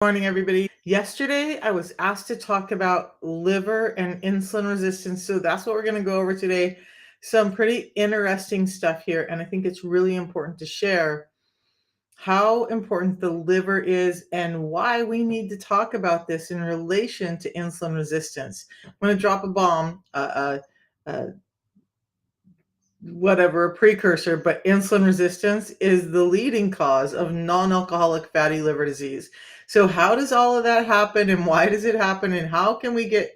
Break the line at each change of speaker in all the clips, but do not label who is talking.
Morning, everybody. Yesterday, I was asked to talk about liver and insulin resistance. So that's what we're going to go over today. Some pretty interesting stuff here. And I think it's really important to share how important the liver is and why we need to talk about this in relation to insulin resistance. I'm going to drop a bomb, whatever, a precursor, but insulin resistance is the leading cause of non-alcoholic fatty liver disease. So how does all of that happen, and why does it happen, and how can we get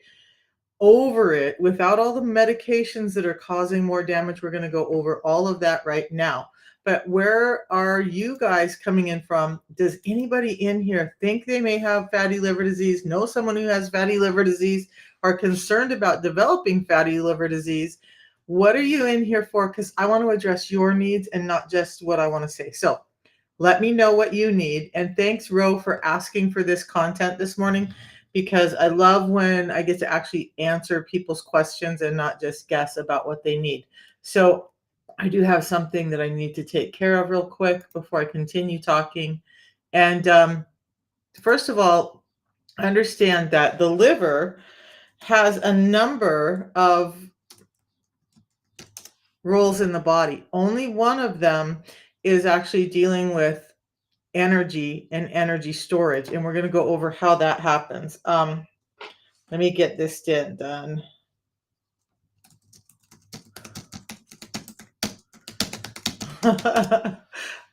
over it without all the medications that are causing more damage? We're going to go over all of that right now. But where are you guys coming in from? Does anybody in here think they may have fatty liver disease, know someone who has fatty liver disease, are concerned about developing fatty liver disease? What are you in here for? Because I want to address your needs and not just what I want to say. So let me know what you need. And thanks, Ro, for asking for this content this morning, because I love when I get to actually answer people's questions and not just guess about what they need. So I do have something that I need to take care of real quick before I continue talking. And first of all, understand that the liver has a number of roles in the body. Only one of them is actually dealing with energy and energy storage, and we're going to go over how that happens. Let me get this done.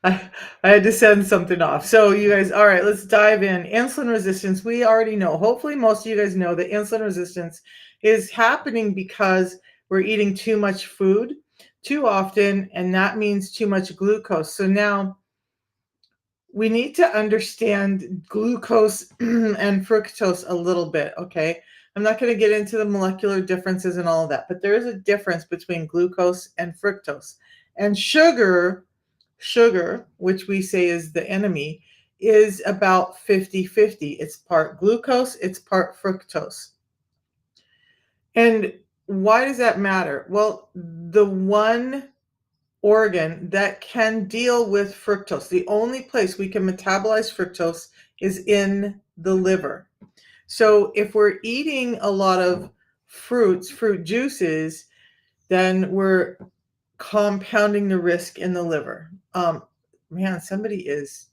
I had to send something off. So you guys, all right, let's dive in. Insulin resistance, we already know. Hopefully most of you guys know that insulin resistance is happening because we're eating too much food too often, and that means too much glucose. So now we need to understand glucose and fructose a little bit, okay? I'm not going to get into the molecular differences and all of that, but there is a difference between glucose and fructose. And sugar, which we say is the enemy, is about 50-50. It's part glucose, it's part fructose. And why does that matter? Well, the one organ that can deal with fructose, the only place we can metabolize fructose is in the liver. So if we're eating a lot of fruit juices, then we're compounding the risk in the liver. Man, somebody is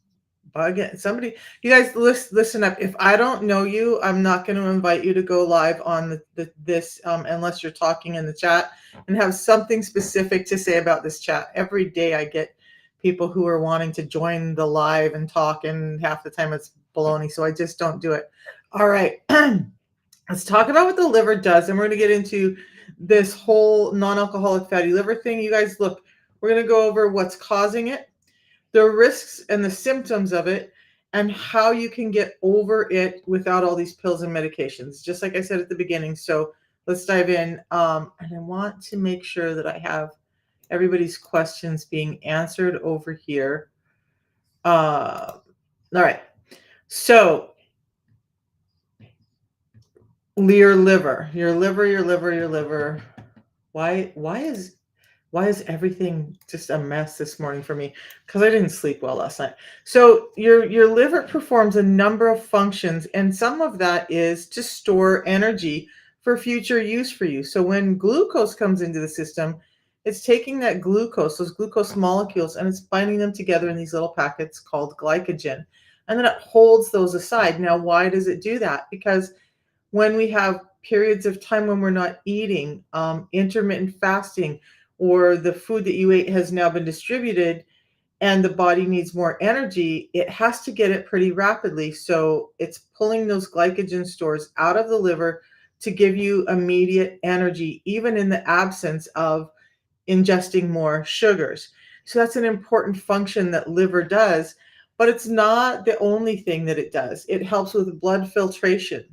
bugging. Somebody, you guys, listen up. If I don't know you, I'm not going to invite you to go live on this unless you're talking in the chat and have something specific to say about this chat. Every day I get people who are wanting to join the live and talk, and half the time it's baloney, so I just don't do it. All right. Let's talk about what the liver does, and we're going to get into this whole non-alcoholic fatty liver thing. You guys, look, we're going to go over what's causing it, the risks and the symptoms of it, and how you can get over it without all these pills and medications, just like I said at the beginning. So let's dive in. And I want to make sure that I have everybody's questions being answered over here. All right. So your liver. Why is everything just a mess this morning for me? Because I didn't sleep well last night. So your liver performs a number of functions, and some of that is to store energy for future use for you. So when glucose comes into the system, it's taking that glucose, those glucose molecules, and it's binding them together in these little packets called glycogen. And then it holds those aside. Now, why does it do that? Because when we have periods of time when we're not eating, intermittent fasting, or the food that you ate has now been distributed and the body needs more energy, it has to get it pretty rapidly. So it's pulling those glycogen stores out of the liver to give you immediate energy, even in the absence of ingesting more sugars. So that's an important function that liver does, but it's not the only thing that it does. It helps with blood filtration.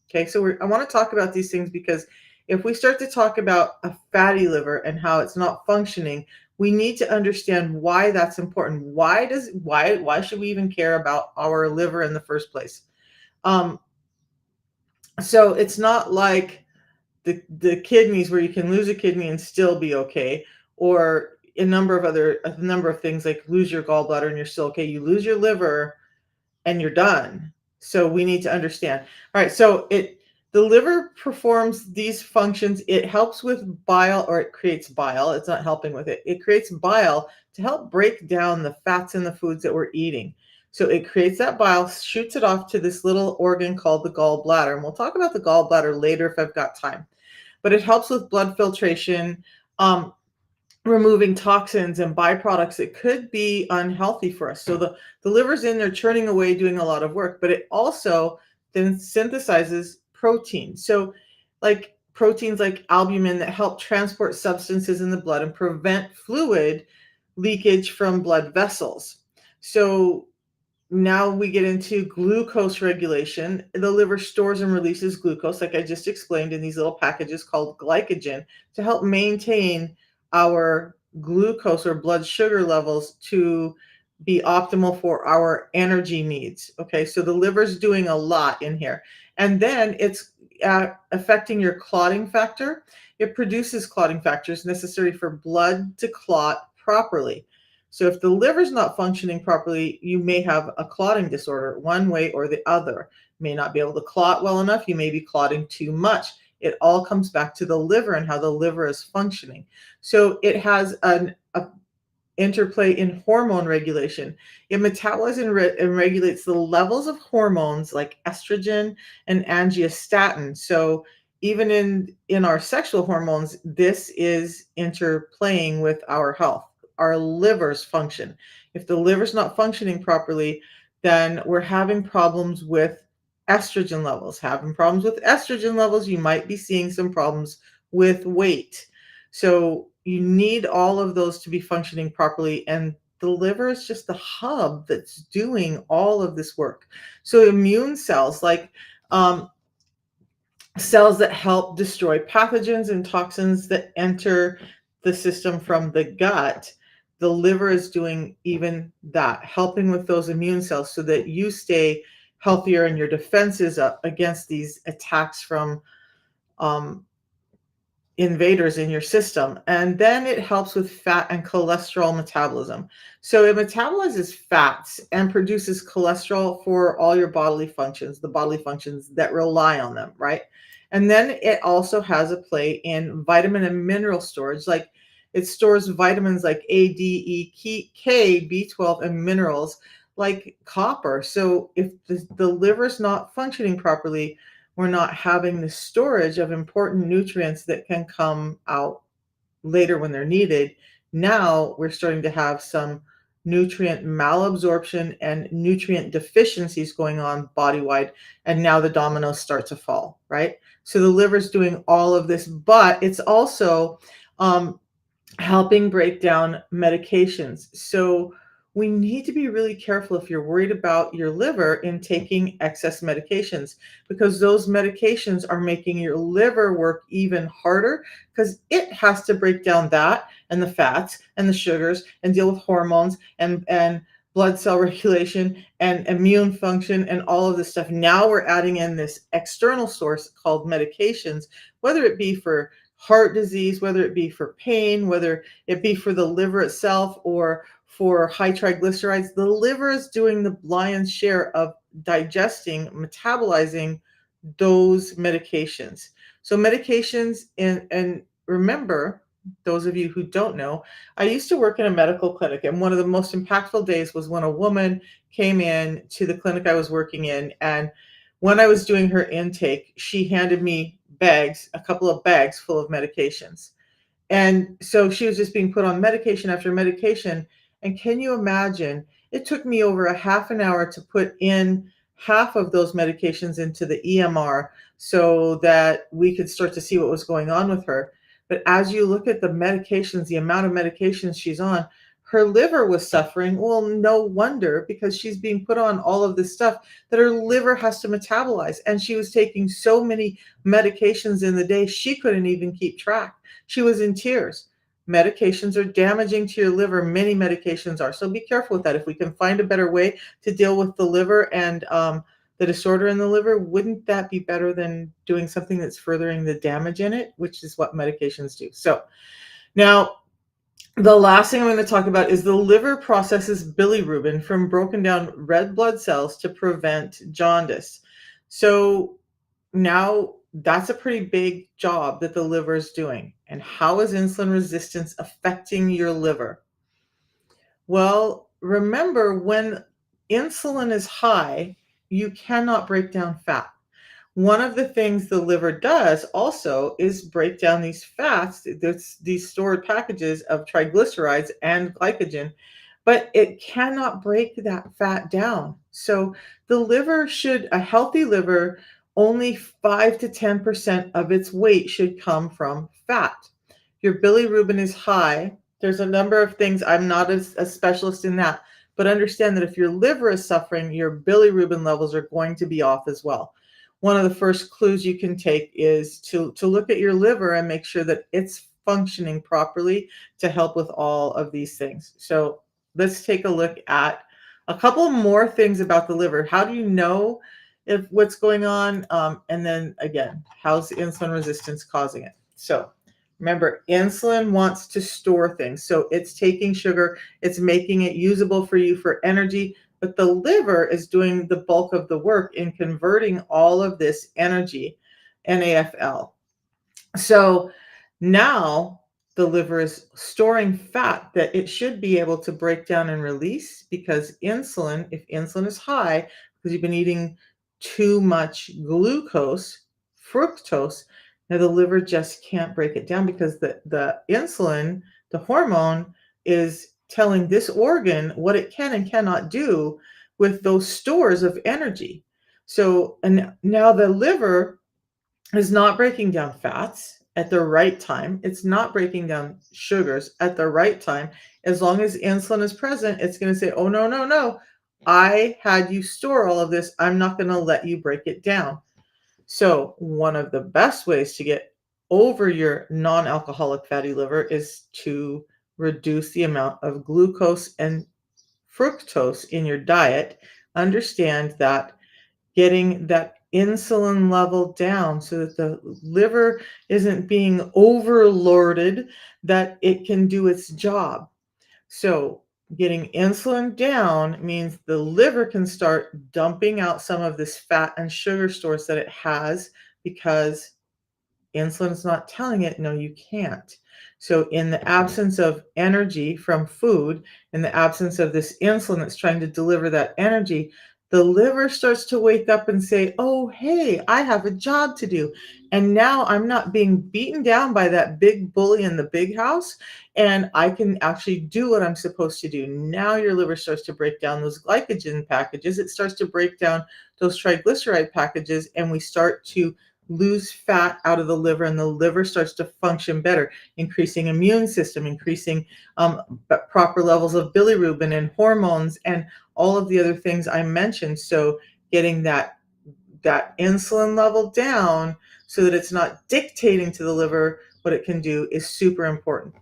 Okay, so I want to talk about these things because if we start to talk about a fatty liver and how it's not functioning, we need to understand why that's important. Why should we even care about our liver in the first place? So it's not like the kidneys where you can lose a kidney and still be okay, or a number of things like lose your gallbladder and you're still okay. You lose your liver and you're done. So we need to understand. All right, so the liver performs these functions. It helps with bile, or it creates bile. It's not helping with it. It creates bile to help break down the fats in the foods that we're eating. So it creates that bile, shoots it off to this little organ called the gallbladder. And we'll talk about the gallbladder later if I've got time. But it helps with blood filtration. Um, Removing toxins and byproducts that could be unhealthy for us. So the liver's in there churning away, doing a lot of work, but it also then synthesizes protein. So like proteins like albumin that help transport substances in the blood and prevent fluid leakage from blood vessels. So now we get into glucose regulation. The liver stores and releases glucose, like I just explained, in these little packages called glycogen to help maintain our glucose or blood sugar levels to be optimal for our energy needs. Okay, so the liver's doing a lot in here. And then it's affecting your clotting factor. It produces clotting factors necessary for blood to clot properly. So if the liver's not functioning properly, you may have a clotting disorder one way or the other. You may not be able to clot well enough. You may be clotting too much. It all comes back to the liver and how the liver is functioning. So it has a interplay in hormone regulation. It metabolizes and regulates the levels of hormones like estrogen and angiostatin. So even in our sexual hormones, this is interplaying with our health, our liver's function. If the liver's not functioning properly, then we're having problems with estrogen levels. Having problems with estrogen levels, you might be seeing some problems with weight. So you need all of those to be functioning properly. And the liver is just the hub that's doing all of this work. So immune cells, like cells that help destroy pathogens and toxins that enter the system from the gut, the liver is doing even that, helping with those immune cells so that you stay healthier and your defenses up against these attacks from um, invaders in your system. And then it helps with fat and cholesterol metabolism. So it metabolizes fats and produces cholesterol for all your bodily functions, the bodily functions that rely on them, right? And then it also has a play in vitamin and mineral storage. Like it stores vitamins like A, D, E, K, B12, and minerals like copper. So if the liver's not functioning properly, we're not having the storage of important nutrients that can come out later when they're needed. Now we're starting to have some nutrient malabsorption and nutrient deficiencies going on body wide. And now the dominoes start to fall, right? So the liver's doing all of this, but it's also um, helping break down medications. So we need to be really careful if you're worried about your liver in taking excess medications, because those medications are making your liver work even harder because it has to break down that and the fats and the sugars and deal with hormones and blood cell regulation and immune function and all of this stuff. Now we're adding in this external source called medications, whether it be for heart disease, whether it be for pain, whether it be for the liver itself or for high triglycerides. The liver is doing the lion's share of digesting, metabolizing those medications. So medications, and remember, those of you who don't know, I used to work in a medical clinic, and one of the most impactful days was when a woman came in to the clinic I was working in, and when I was doing her intake, she handed me bags, a couple of bags full of medications. And so she was just being put on medication after medication. And can you imagine? It took me over a half an hour to put in half of those medications into the EMR so that we could start to see what was going on with her. But as you look at the medications, the amount of medications she's on, her liver was suffering. Well, no wonder, because she's being put on all of this stuff that her liver has to metabolize. And she was taking so many medications in the day, she couldn't even keep track. She was in tears. Medications are damaging to your liver. Many medications are. So be careful with that. If we can find a better way to deal with the liver and the disorder in the liver, wouldn't that be better than doing something that's furthering the damage in it, which is what medications do? So now The last thing I'm going to talk about is the liver processes bilirubin from broken down red blood cells to prevent jaundice. So now that's a pretty big job that the liver is doing. And how is insulin resistance affecting your liver? Well, remember when insulin is high, you cannot break down fat. One of the things the liver does also is break down these fats, these stored packages of triglycerides and glycogen, but it cannot break that fat down. So the liver should, a healthy liver, only 5 to 10% of its weight should come from fat. Your bilirubin is high. There's a number of things. I'm not a specialist in that, but understand that if your liver is suffering, your bilirubin levels are going to be off as well. One of the first clues you can take is to look at your liver and make sure that it's functioning properly to help with all of these things. So let's take a look at a couple more things about the liver. How do you know if what's going on? And then again, how's insulin resistance causing it? So remember, insulin wants to store things. So it's taking sugar, it's making it usable for you for energy, but the liver is doing the bulk of the work in converting all of this energy, NAFL. So now the liver is storing fat that it should be able to break down and release because insulin, if insulin is high, because you've been eating too much glucose, fructose, now the liver just can't break it down because the insulin, the hormone, is telling this organ what it can and cannot do with those stores of energy. So, and now the liver is not breaking down fats at the right time. It's not breaking down sugars at the right time. As long as insulin is present, it's going to say, oh, no, no, no. I had you store all of this. I'm not going to let you break it down. So, one of the best ways to get over your non alcoholic fatty liver is to reduce the amount of glucose and fructose in your diet. Understand that getting that insulin level down so that the liver isn't being overloaded, that it can do its job. So, getting insulin down means the liver can start dumping out some of this fat and sugar stores that it has because insulin's not telling it, no, you can't. So, in the absence of energy from food, in the absence of this insulin that's trying to deliver that energy, the liver starts to wake up and say, oh, hey, I have a job to do. And now I'm not being beaten down by that big bully in the big house. And I can actually do what I'm supposed to do. Now your liver starts to break down those glycogen packages. It starts to break down those triglyceride packages. And we start to lose fat out of the liver and the liver starts to function better, increasing immune system, increasing proper levels of bilirubin and hormones and all of the other things I mentioned. So getting that insulin level down so that it's not dictating to the liver what it can do is super important.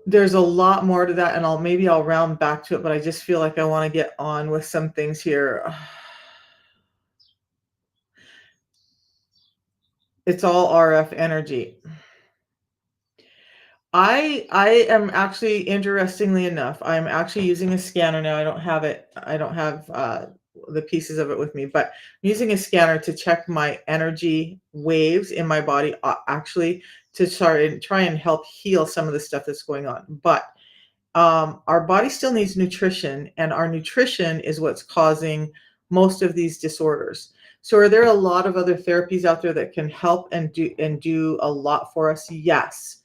There's a lot more to that, and I'll round back to it, but I just feel like I want to get on with some things here. It's all RF energy. I am actually, interestingly enough, I'm actually using a scanner now. I don't have the pieces of it with me, but I'm using a scanner to check my energy waves in my body, actually to try and help heal some of the stuff that's going on. But our body still needs nutrition, and our nutrition is what's causing most of these disorders. So, are there a lot of other therapies out there that can help and do a lot for us? Yes.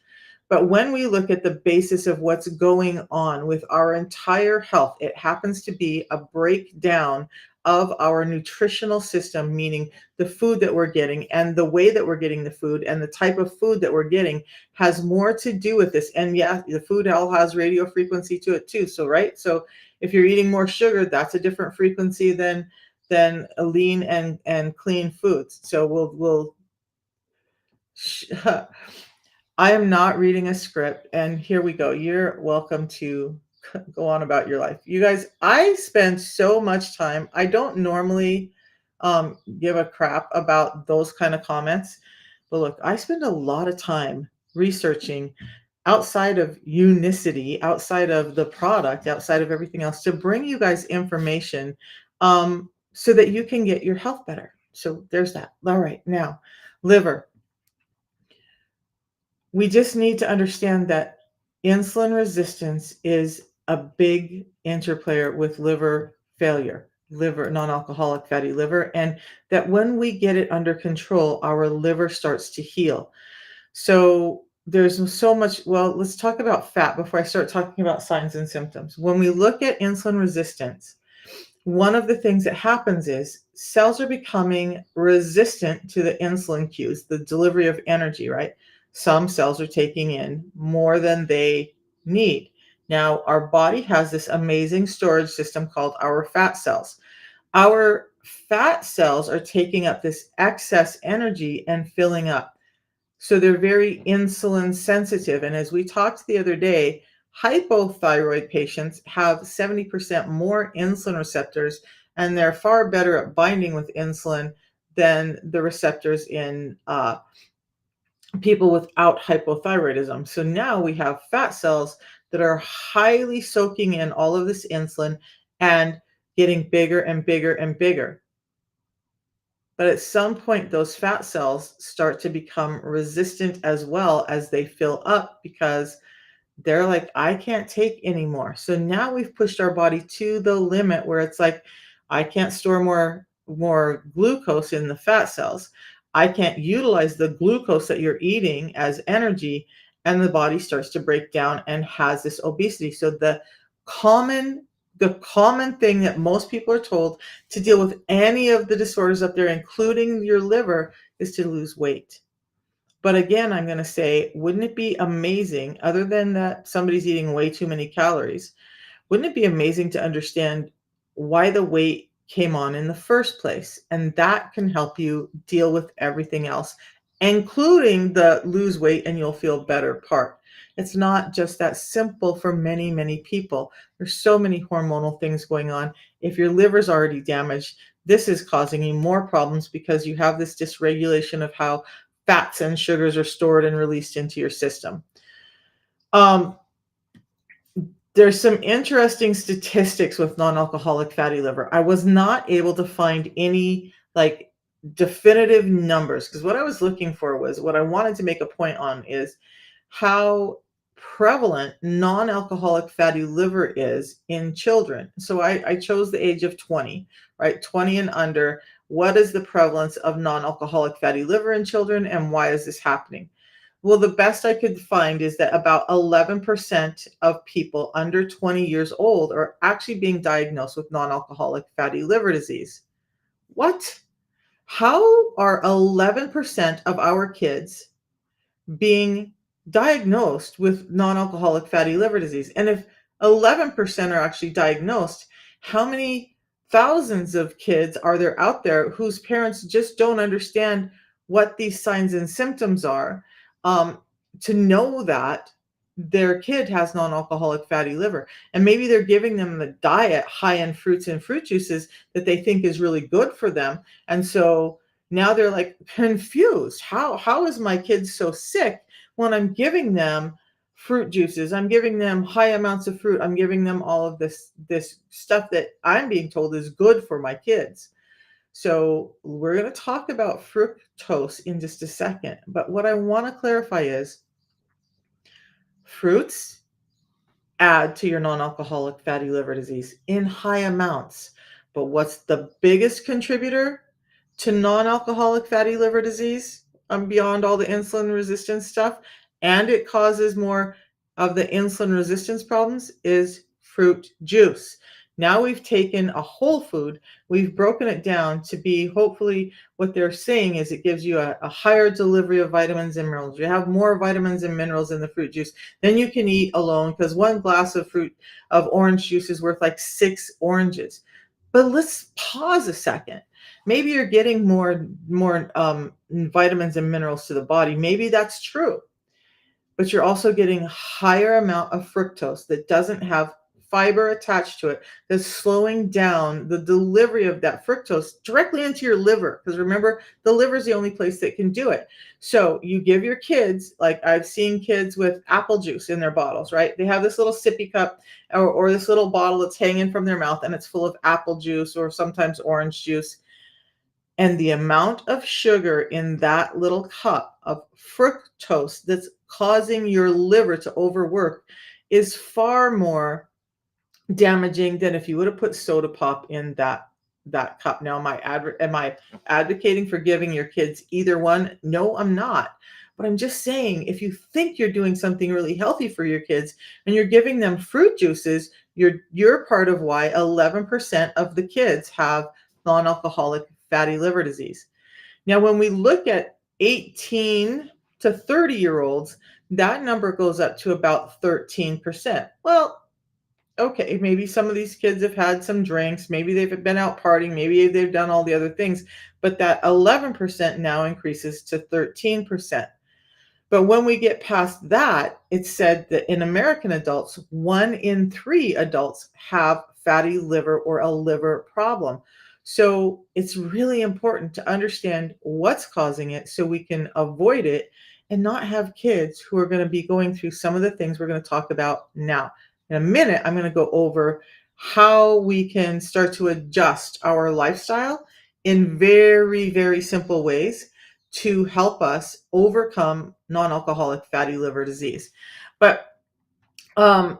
But when we look at the basis of what's going on with our entire health, it happens to be a breakdown of our nutritional system, meaning the food that we're getting and the way that we're getting the food and the type of food that we're getting has more to do with this. And yeah, the food all has radio frequency to it too. So, right. So if you're eating more sugar, that's a different frequency than a lean and clean foods. So we'll I am not reading a script, and here we go. You're welcome to go on about your life. You guys, I spend so much time. I don't normally give a crap about those kind of comments, but look, I spend a lot of time researching outside of unicity, outside of the product, outside of everything else to bring you guys information so that you can get your health better. So there's that. All right, now, liver. We just need to understand that insulin resistance is a big interplayer with liver failure, liver, non alcoholic fatty liver, and that when we get it under control, our liver starts to heal. So there's so much. Well, let's talk about fat before I start talking about signs and symptoms. When we look at insulin resistance, one of the things that happens is cells are becoming resistant to the insulin cues, the delivery of energy, right? Some cells are taking in more than they need. Now, our body has this amazing storage system called our fat cells. Our fat cells are taking up this excess energy and filling up. So they're very insulin sensitive. And as we talked the other day, hypothyroid patients have 70% more insulin receptors, and they're far better at binding with insulin than the receptors in people without hypothyroidism. So now we have fat cells that are highly soaking in all of this insulin and getting bigger and bigger and bigger. But at some point, those fat cells start to become resistant as well as they fill up because they're like, I can't take anymore. So now we've pushed our body to the limit where it's like, I can't store more glucose in the fat cells. I can't utilize the glucose that you're eating as energy, and the body starts to break down and has this obesity. So common the common thing that most people are told to deal with any of the disorders up there, including your liver, is to lose weight. But again, I'm going to say, wouldn't it be amazing, other than that somebody's eating way too many calories, wouldn't it be amazing to understand why the weight came on in the first place? And that can help you deal with everything else, including the lose weight and you'll feel better part. It's not just that simple for many, many people. There's so many hormonal things going on. If your liver's already damaged, this is causing you more problems because you have this dysregulation of how fats and sugars are stored and released into your system. Um, there's some interesting statistics with non-alcoholic fatty liver. I was not able to find any like definitive numbers because what I was looking for was what I wanted to make a point on is how prevalent non-alcoholic fatty liver is in children. So I chose the age of 20, right? 20 and under. What is the prevalence of non-alcoholic fatty liver in children and why is this happening? Well, the best I could find is that about 11% of people under 20 years old are actually being diagnosed with non-alcoholic fatty liver disease. What? How are 11% of our kids being diagnosed with non-alcoholic fatty liver disease? And if 11% are actually diagnosed, how many thousands of kids are there out there whose parents just don't understand what these signs and symptoms are, um, to know that their kid has non-alcoholic fatty liver? And maybe they're giving them the diet high in fruits and fruit juices that they think is really good for them. And so now they're like confused. How is my kid so sick when I'm giving them fruit juices? I'm giving them high amounts of fruit. I'm giving them all of this stuff that I'm being told is good for my kids. So we're going to talk about fructose in just a second. But what I want to clarify is fruits add to your non-alcoholic fatty liver disease in high amounts. But what's the biggest contributor to non-alcoholic fatty liver disease, beyond all the insulin resistance stuff, and it causes more of the insulin resistance problems, is fruit juice. Now we've taken a whole food, we've broken it down to be, hopefully what they're saying is it gives you a higher delivery of vitamins and minerals. You have more vitamins and minerals in the fruit juice than you can eat alone, because one glass of orange juice is worth like 6 oranges. But let's pause a second. Maybe you're getting more vitamins and minerals to the body. Maybe that's true. But you're also getting a higher amount of fructose that doesn't have fiber attached to it that's slowing down the delivery of that fructose directly into your liver. Because remember, the liver is the only place that can do it. So you give your kids, like I've seen kids with apple juice in their bottles, right? They have this little sippy cup or this little bottle that's hanging from their mouth and it's full of apple juice or sometimes orange juice. And the amount of sugar in that little cup of fructose that's causing your liver to overwork is far more damaging than if you would have put soda pop in that cup. Now, am I advocating for giving your kids either one? No, I'm not. But I'm just saying, if you think you're doing something really healthy for your kids and you're giving them fruit juices, you're part of why 11% of the kids have non-alcoholic fatty liver disease. Now, when we look at 18 to 30-year-olds, that number goes up to about 13%. Well, okay, maybe some of these kids have had some drinks, maybe they've been out partying, maybe they've done all the other things, but that 11% now increases to 13%. But when we get past that, it's said that in American adults, 1 in 3 adults have fatty liver or a liver problem. So it's really important to understand what's causing it so we can avoid it and not have kids who are going to be going through some of the things we're going to talk about now. In a minute, I'm going to go over how we can start to adjust our lifestyle in very, very simple ways to help us overcome non-alcoholic fatty liver disease. But um,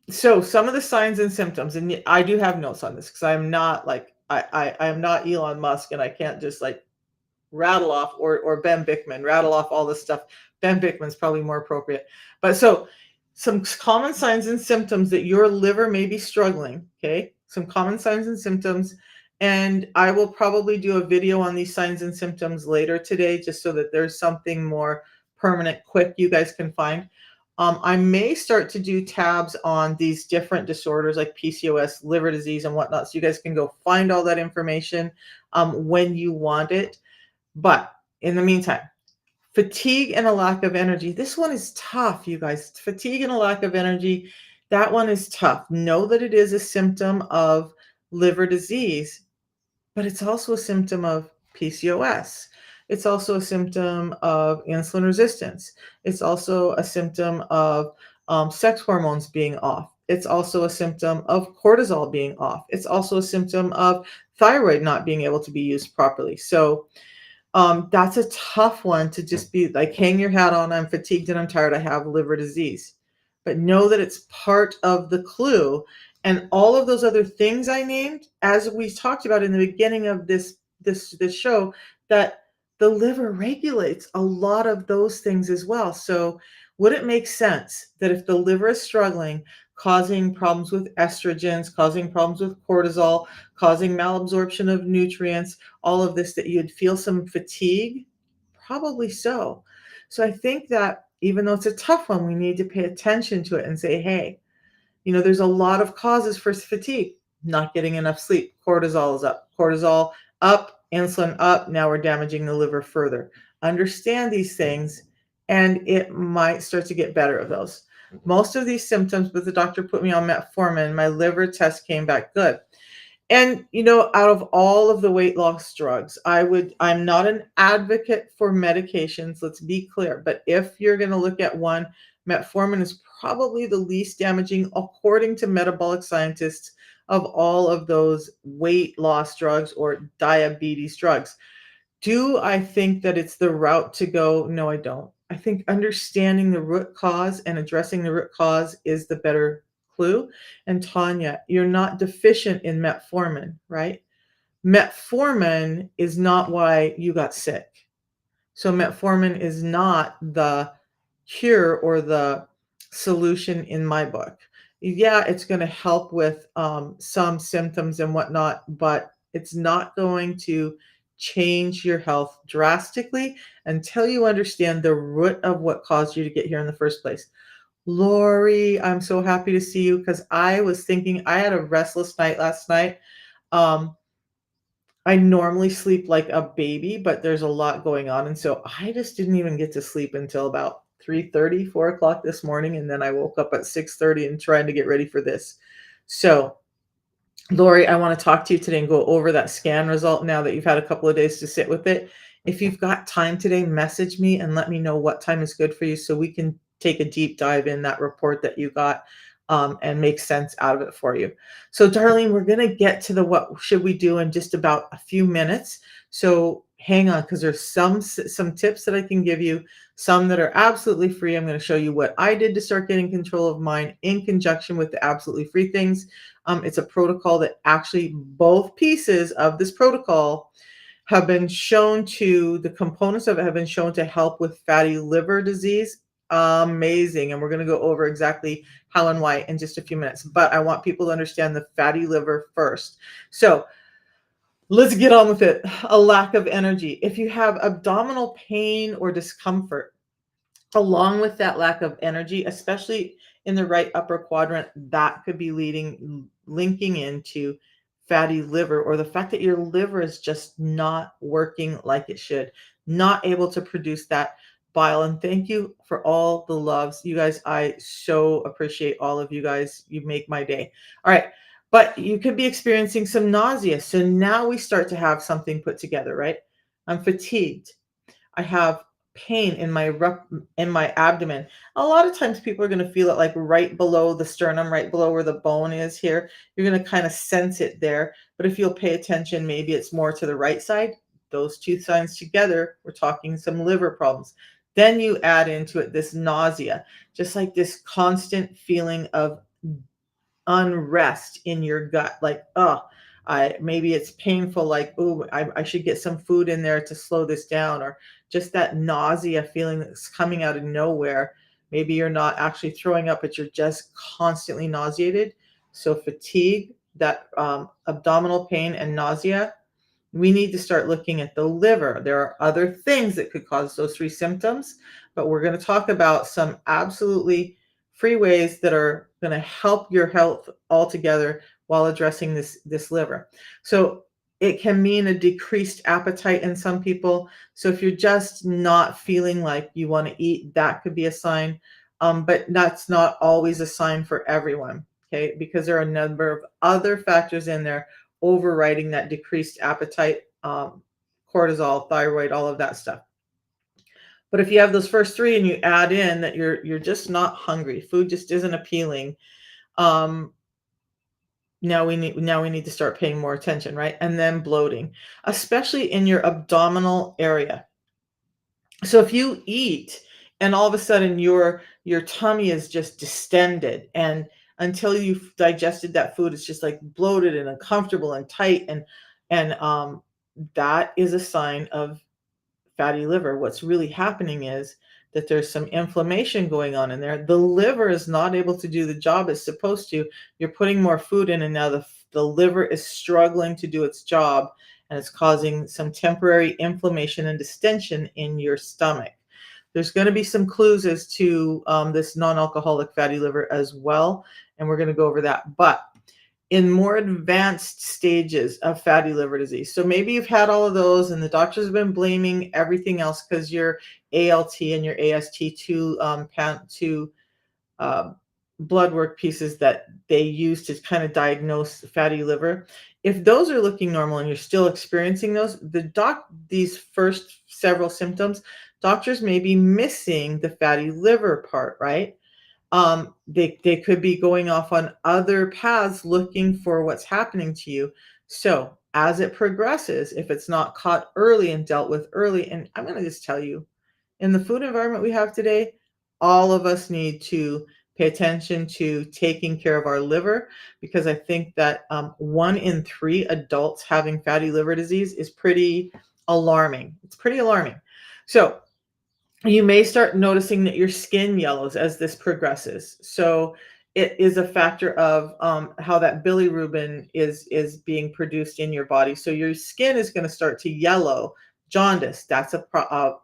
so some of the signs and symptoms, and I do have notes on this because I'm not like I am not Elon Musk, and I can't just like rattle off or Ben Bickman rattle off all this stuff. Ben Bickman's probably more appropriate. But so some common signs and symptoms that your liver may be struggling. Okay, some common signs and symptoms. And I will probably do a video on these signs and symptoms later today, just so that there's something more permanent, quick you guys can find. I may start to do tabs on these different disorders like PCOS, liver disease, and whatnot, so you guys can go find all that information when you want it. But in the meantime, fatigue and a lack of energy. This one is tough, you guys. Fatigue and a lack of energy, that one is tough. Know that it is a symptom of liver disease, but it's also a symptom of PCOS. It's also a symptom of insulin resistance. It's also a symptom of sex hormones being off. It's also a symptom of cortisol being off. It's also a symptom of thyroid not being able to be used properly. So that's a tough one to just be like, hang your hat on. I'm fatigued and I'm tired. I have liver disease. But know that it's part of the clue. And all of those other things I named, as we talked about in the beginning of this show, that the liver regulates a lot of those things as well. So would it make sense that if the liver is struggling, causing problems with estrogens, causing problems with cortisol, causing malabsorption of nutrients, all of this, that you'd feel some fatigue? Probably so. So I think that even though it's a tough one, we need to pay attention to it and say, hey, there's a lot of causes for fatigue. Not getting enough sleep. Cortisol is up. Cortisol up, insulin up. Now we're damaging the liver further. Understand these things, and it might start to get better of those. Most of these symptoms, but the doctor put me on metformin. My liver test came back good. And out of all of the weight loss drugs, I'm not an advocate for medications, let's be clear. But if you're going to look at one, metformin is probably the least damaging, according to metabolic scientists, of all of those weight loss drugs or diabetes drugs. Do I think that it's the route to go? No, I don't. I think understanding the root cause and addressing the root cause is the better clue. And Tanya, you're not deficient in metformin, right? Metformin is not why you got sick. So metformin is not the cure or the solution in my book. Yeah, it's going to help with some symptoms and whatnot, but it's not going to change your health drastically until you understand the root of what caused you to get here in the first place. Lori, I'm so happy to see you because I was thinking I had a restless night last night. Um, I normally sleep like a baby, but there's a lot going on. And so I just didn't even get to sleep until about 3:30, 4 o'clock this morning, and then I woke up at 6:30 and trying to get ready for this. So Lori, I want to talk to you today and go over that scan result now that you've had a couple of days to sit with it. If you've got time today, message me and let me know what time is good for you so we can take a deep dive in that report that you got, and make sense out of it for you. So, darling, we're going to get to the what should we do in just about a few minutes. So, hang on because there's some tips that I can give you, some that are absolutely free. I'm going to show you what I did to start getting control of mine in conjunction with the absolutely free things. It's a protocol that actually both pieces of this protocol have been shown to, the components of it have been shown to help with fatty liver disease. Amazing. And we're going to go over exactly how and why in just a few minutes. But I want people to understand the fatty liver first. So let's get on with it. A lack of energy. If you have abdominal pain or discomfort, along with that lack of energy, especially in the right upper quadrant, that could be linking into fatty liver, or the fact that your liver is just not working like it should, not able to produce that bile. And thank you for all the loves. You guys, I so appreciate all of you guys. You make my day. All right. But you could be experiencing some nausea. So now we start to have something put together, right? I'm fatigued. I have pain in my abdomen. A lot of times people are going to feel it like right below the sternum, right below where the bone is here. You're going to kind of sense it there. But if you'll pay attention, maybe it's more to the right side. Those two signs together, we're talking some liver problems. Then you add into it this nausea, just like this constant feeling of unrest in your gut, like, oh, I maybe it's painful, like, oh, I should get some food in there to slow this down, or just that nausea feeling that's coming out of nowhere. Maybe you're not actually throwing up, but you're just constantly nauseated. So fatigue, that abdominal pain and nausea, we need to start looking at the liver. There are other things that could cause those three symptoms, but we're going to talk about some absolutely free ways that are going to help your health altogether while addressing this liver. So it can mean a decreased appetite in some people. So if you're just not feeling like you want to eat, that could be a sign. But that's not always a sign for everyone, okay? Because there are a number of other factors in there overriding that decreased appetite, cortisol, thyroid, all of that stuff. But if you have those first three and you add in that you're just not hungry, food just isn't appealing, um, now we need to start paying more attention, right? And then bloating, especially in your abdominal area. So if you eat and all of a sudden your tummy is just distended, and until you've digested that food, it's just like bloated and uncomfortable and tight, and that is a sign of fatty liver. What's really happening is that there's some inflammation going on in there. The liver is not able to do the job it's supposed to. You're putting more food in, and now the liver is struggling to do its job, and it's causing some temporary inflammation and distension in your stomach. There's going to be some clues as to this non-alcoholic fatty liver as well, and we're going to go over that. But in more advanced stages of fatty liver disease. So maybe you've had all of those and the doctors have been blaming everything else because your ALT and your AST2 uh, blood work pieces that they use to kind of diagnose fatty liver. If those are looking normal and you're still experiencing those, these first several symptoms, doctors may be missing the fatty liver part, right? They could be going off on other paths looking for what's happening to you. So as it progresses, if it's not caught early and dealt with early, and I'm going to just tell you, in the food environment we have today, all of us need to pay attention to taking care of our liver, because I think that 1 in 3 adults having fatty liver disease is pretty alarming. It's pretty alarming. So you may start noticing that your skin yellows as this progresses. So it is a factor of how that bilirubin is being produced in your body. So your skin is going to start to yellow, jaundice. That's a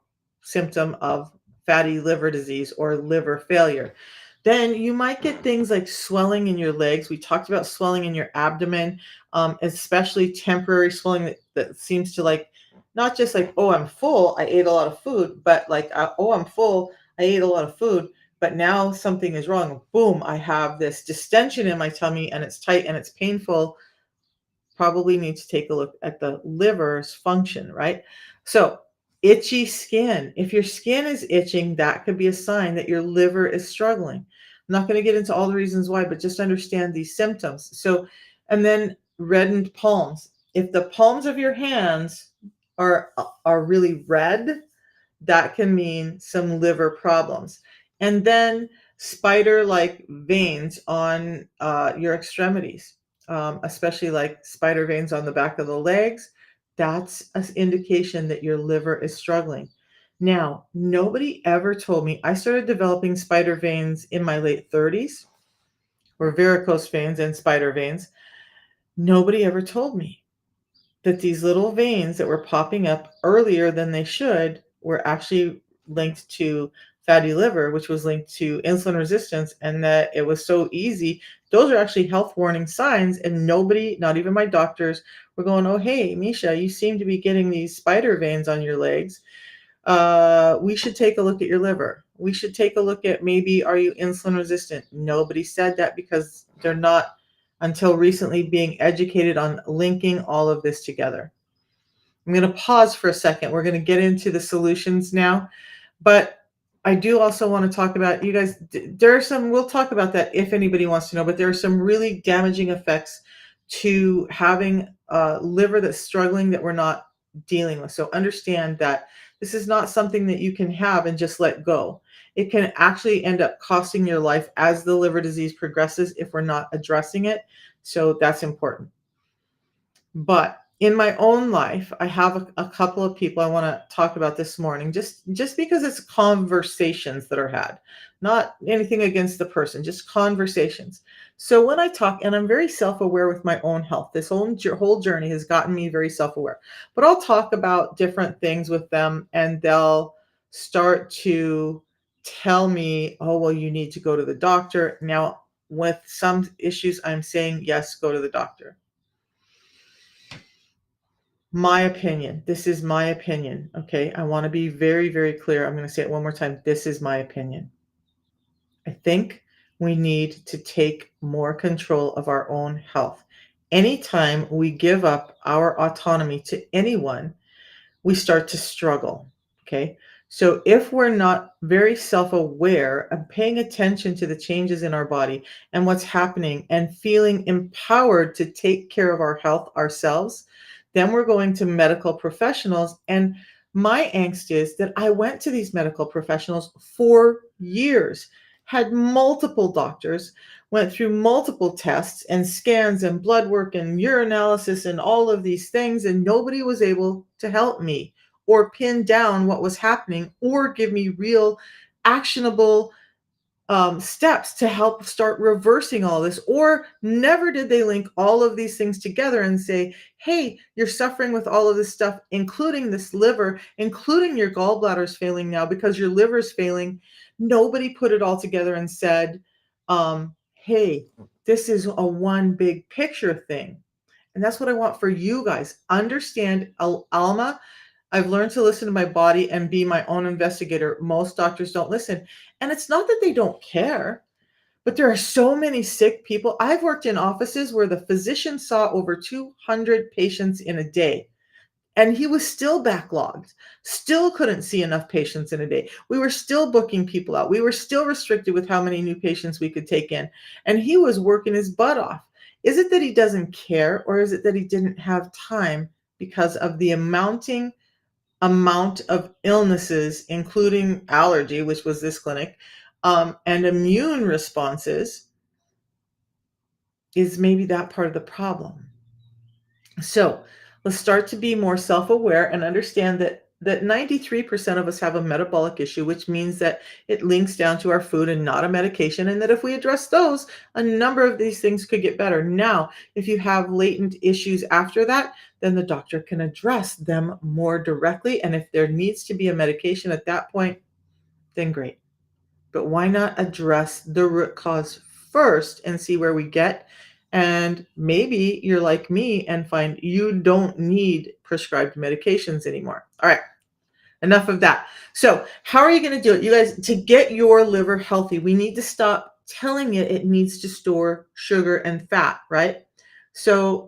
symptom of fatty liver disease or liver failure. Then you might get things like swelling in your legs. We talked about swelling in your abdomen, especially temporary swelling that seems to, like, not just like, oh, I'm full, I ate a lot of food, but like, oh, I'm full, I ate a lot of food, but now something is wrong. Boom, I have this distension in my tummy and it's tight and it's painful. Probably need to take a look at the liver's function, right? So, itchy skin. If your skin is itching, that could be a sign that your liver is struggling. I'm not going to get into all the reasons why, but just understand these symptoms. So, and then reddened palms. If the palms of your hands are really red, that can mean some liver problems. And then spider-like veins on your extremities, especially like spider veins on the back of the legs. That's an indication that your liver is struggling. Now, nobody ever told me. I started developing spider veins in my late 30s, or varicose veins and spider veins. Nobody ever told me that these little veins that were popping up earlier than they should were actually linked to fatty liver, which was linked to insulin resistance, and that it was so easy. Those are actually health warning signs, and nobody, not even my doctors, were going, "Oh, hey, Misha, you seem to be getting these spider veins on your legs. We should take a look at your liver. We should take a look at, maybe, are you insulin resistant?" Nobody said that because they're not, until recently, being educated on linking all of this together. I'm going to pause for a second. We're going to get into the solutions now, but I do also want to talk about, you guys, there are some, we'll talk about that if anybody wants to know, but there are some really damaging effects to having a liver that's struggling that we're not dealing with. So understand that this is not something that you can have and just let go. It can actually end up costing your life as the liver disease progresses if we're not addressing it. So that's important. But in my own life, I have a couple of people I want to talk about this morning, just because it's conversations that are had, not anything against the person, just conversations. So when I talk, and I'm very self-aware with my own health, this whole journey has gotten me very self-aware. But I'll talk about different things with them, and they'll start to tell me, "Oh, well, you need to go to the doctor." Now, with some issues, I'm saying, yes, go to the doctor. My opinion. This is my opinion, okay? I wanna be very, very clear. I'm gonna say it one more time. This is my opinion. I think we need to take more control of our own health. Anytime we give up our autonomy to anyone, we start to struggle. Okay. So if we're not very self aware and paying attention to the changes in our body and what's happening and feeling empowered to take care of our health ourselves, then we're going to medical professionals. And my angst is that I went to these medical professionals for years, had multiple doctors, went through multiple tests and scans and blood work and urinalysis and all of these things, and nobody was able to help me or pin down what was happening or give me real actionable steps to help start reversing all this. Or never did they link all of these things together and say, "Hey, you're suffering with all of this stuff, including this liver, including your gallbladder's failing now because your liver's failing." Nobody put it all together and said, "Hey, this is a one big picture thing." And that's what I want for you guys. Understand, Alma, I've learned to listen to my body and be my own investigator. Most doctors don't listen. And it's not that they don't care, but there are so many sick people. I've worked in offices where the physician saw over 200 patients in a day, and he was still backlogged, still couldn't see enough patients in a day. We were still booking people out. We were still restricted with how many new patients we could take in. And he was working his butt off. Is it that he doesn't care, or is it that he didn't have time because of the mounting amount of illnesses, including allergy, which was this clinic, and immune responses? Is maybe that part of the problem? So let's start to be more self-aware and understand that 93% of us have a metabolic issue, which means that it links down to our food and not a medication. And that if we address those, a number of these things could get better. Now, if you have latent issues after that, then the doctor can address them more directly. And if there needs to be a medication at that point, then great. But why not address the root cause first and see where we get? And maybe you're like me and find you don't need prescribed medications anymore. All right. Enough of that. So, how are you going to do it? You guys, to get your liver healthy, we need to stop telling it needs to store sugar and fat, right? So,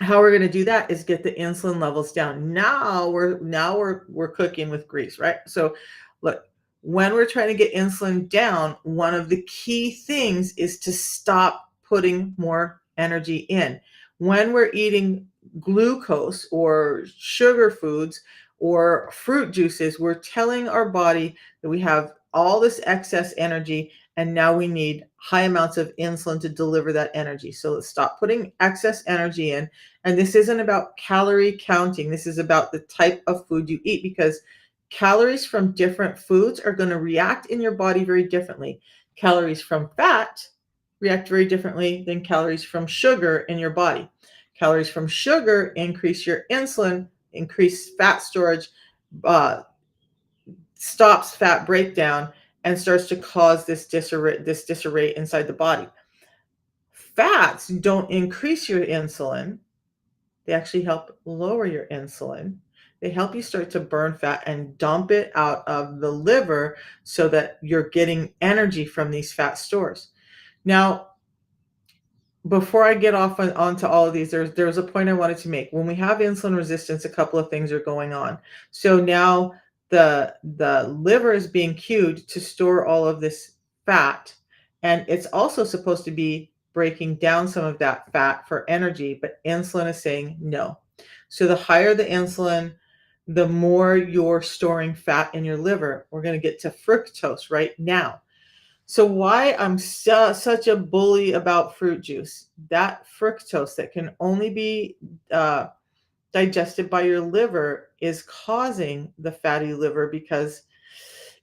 how we're going to do that is get the insulin levels down. Now we're cooking with grease, right? So, look, when we're trying to get insulin down, one of the key things is to stop putting more energy in. When we're eating glucose or sugar foods or fruit juices, we're telling our body that we have all this excess energy and now we need high amounts of insulin to deliver that energy. So let's stop putting excess energy in. And this isn't about calorie counting. This is about the type of food you eat, because calories from different foods are going to react in your body very differently. Calories from fat react very differently than calories from sugar in your body. Calories from sugar increase your insulin, increase fat storage, uh, stops fat breakdown, and starts to cause this disarray inside the body. Fats don't increase your insulin. They actually help lower your insulin. They help you start to burn fat and dump it out of the liver so that you're getting energy from these fat stores. Now, before I get off onto all of these, there's a point I wanted to make. When we have insulin resistance, a couple of things are going on. So now the liver is being cued to store all of this fat, and it's also supposed to be breaking down some of that fat for energy, but insulin is saying no. So the higher the insulin, the more you're storing fat in your liver. We're going to get to fructose right now. So why I'm such a bully about fruit juice? That fructose that can only be uh, digested by your liver is causing the fatty liver, because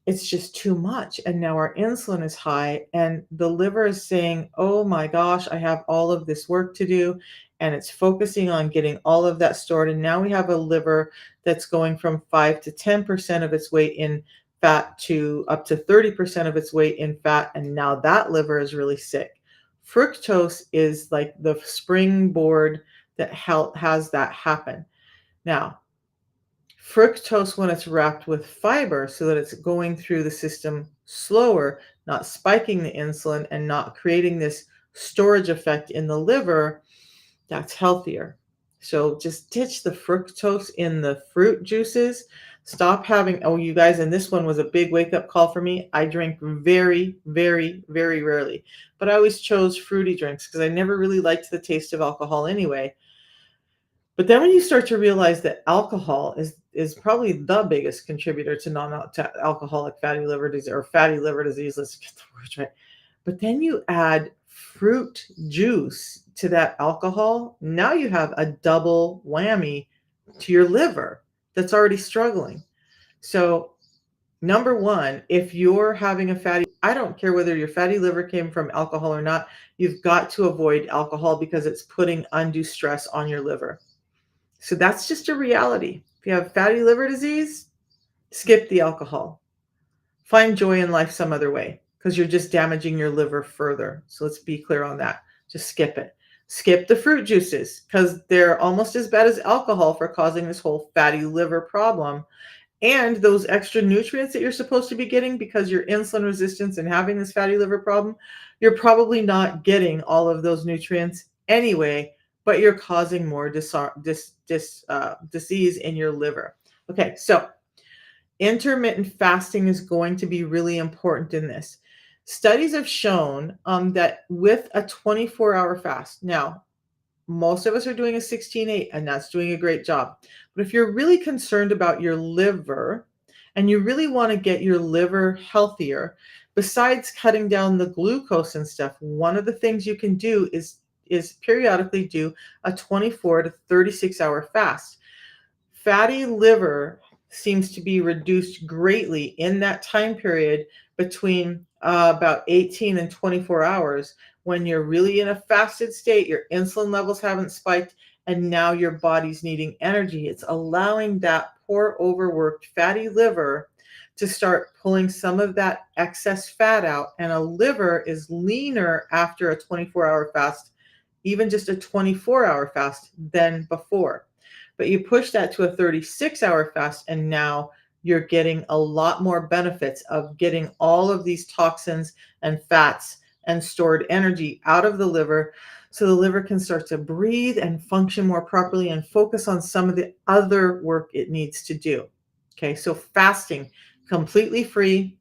it's just too much. And now our insulin is high, and the liver is saying, oh my gosh, I have all of this work to do. And it's focusing on getting all of that stored. And now we have a liver that's going from 5 to 10% of its weight in fat to up to 30% of its weight in fat. And now that liver is really sick. Fructose is like the springboard that has that happen. Now, fructose, when it's wrapped with fiber so that it's going through the system slower, not spiking the insulin and not creating this storage effect in the liver, that's healthier. So just ditch the fructose in the fruit juices. Stop having, oh, you guys, and this one was a big wake up call for me. I drink very, very, very rarely, but I always chose fruity drinks because I never really liked the taste of alcohol anyway. But then when you start to realize that alcohol is probably the biggest contributor to non-alcoholic fatty liver disease, or fatty liver disease, let's get the words right. But then you add fruit juice to that alcohol, now you have a double whammy to your liver that's already struggling. So, number one, if you're having a fatty, I don't care whether your fatty liver came from alcohol or not, you've got to avoid alcohol because it's putting undue stress on your liver. So that's just a reality. If you have fatty liver disease, skip the alcohol. Find joy in life some other way, because you're just damaging your liver further. So let's be clear on that. Just skip it. Skip the fruit juices because they're almost as bad as alcohol for causing this whole fatty liver problem. And those extra nutrients that you're supposed to be getting because you're insulin resistance and having this fatty liver problem, you're probably not getting all of those nutrients anyway, but you're causing more disease in your liver. Okay, so intermittent fasting is going to be really important in this. Studies have shown that with a 24-hour fast, now, most of us are doing a 16-8, and that's doing a great job. But if you're really concerned about your liver and you really want to get your liver healthier, besides cutting down the glucose and stuff, one of the things you can do is periodically do a 24 to 36-hour fast. Fatty liver seems to be reduced greatly in that time period between about 18 and 24 hours, when you're really in a fasted state, your insulin levels haven't spiked, and now your body's needing energy. It's allowing that poor, overworked fatty liver to start pulling some of that excess fat out. And a liver is leaner after a 24-hour fast, even just a 24-hour fast, than before. But you push that to a 36-hour fast, and now you're getting a lot more benefits of getting all of these toxins and fats and stored energy out of the liver, so the liver can start to breathe and function more properly and focus on some of the other work it needs to do. Okay, so fasting, completely free,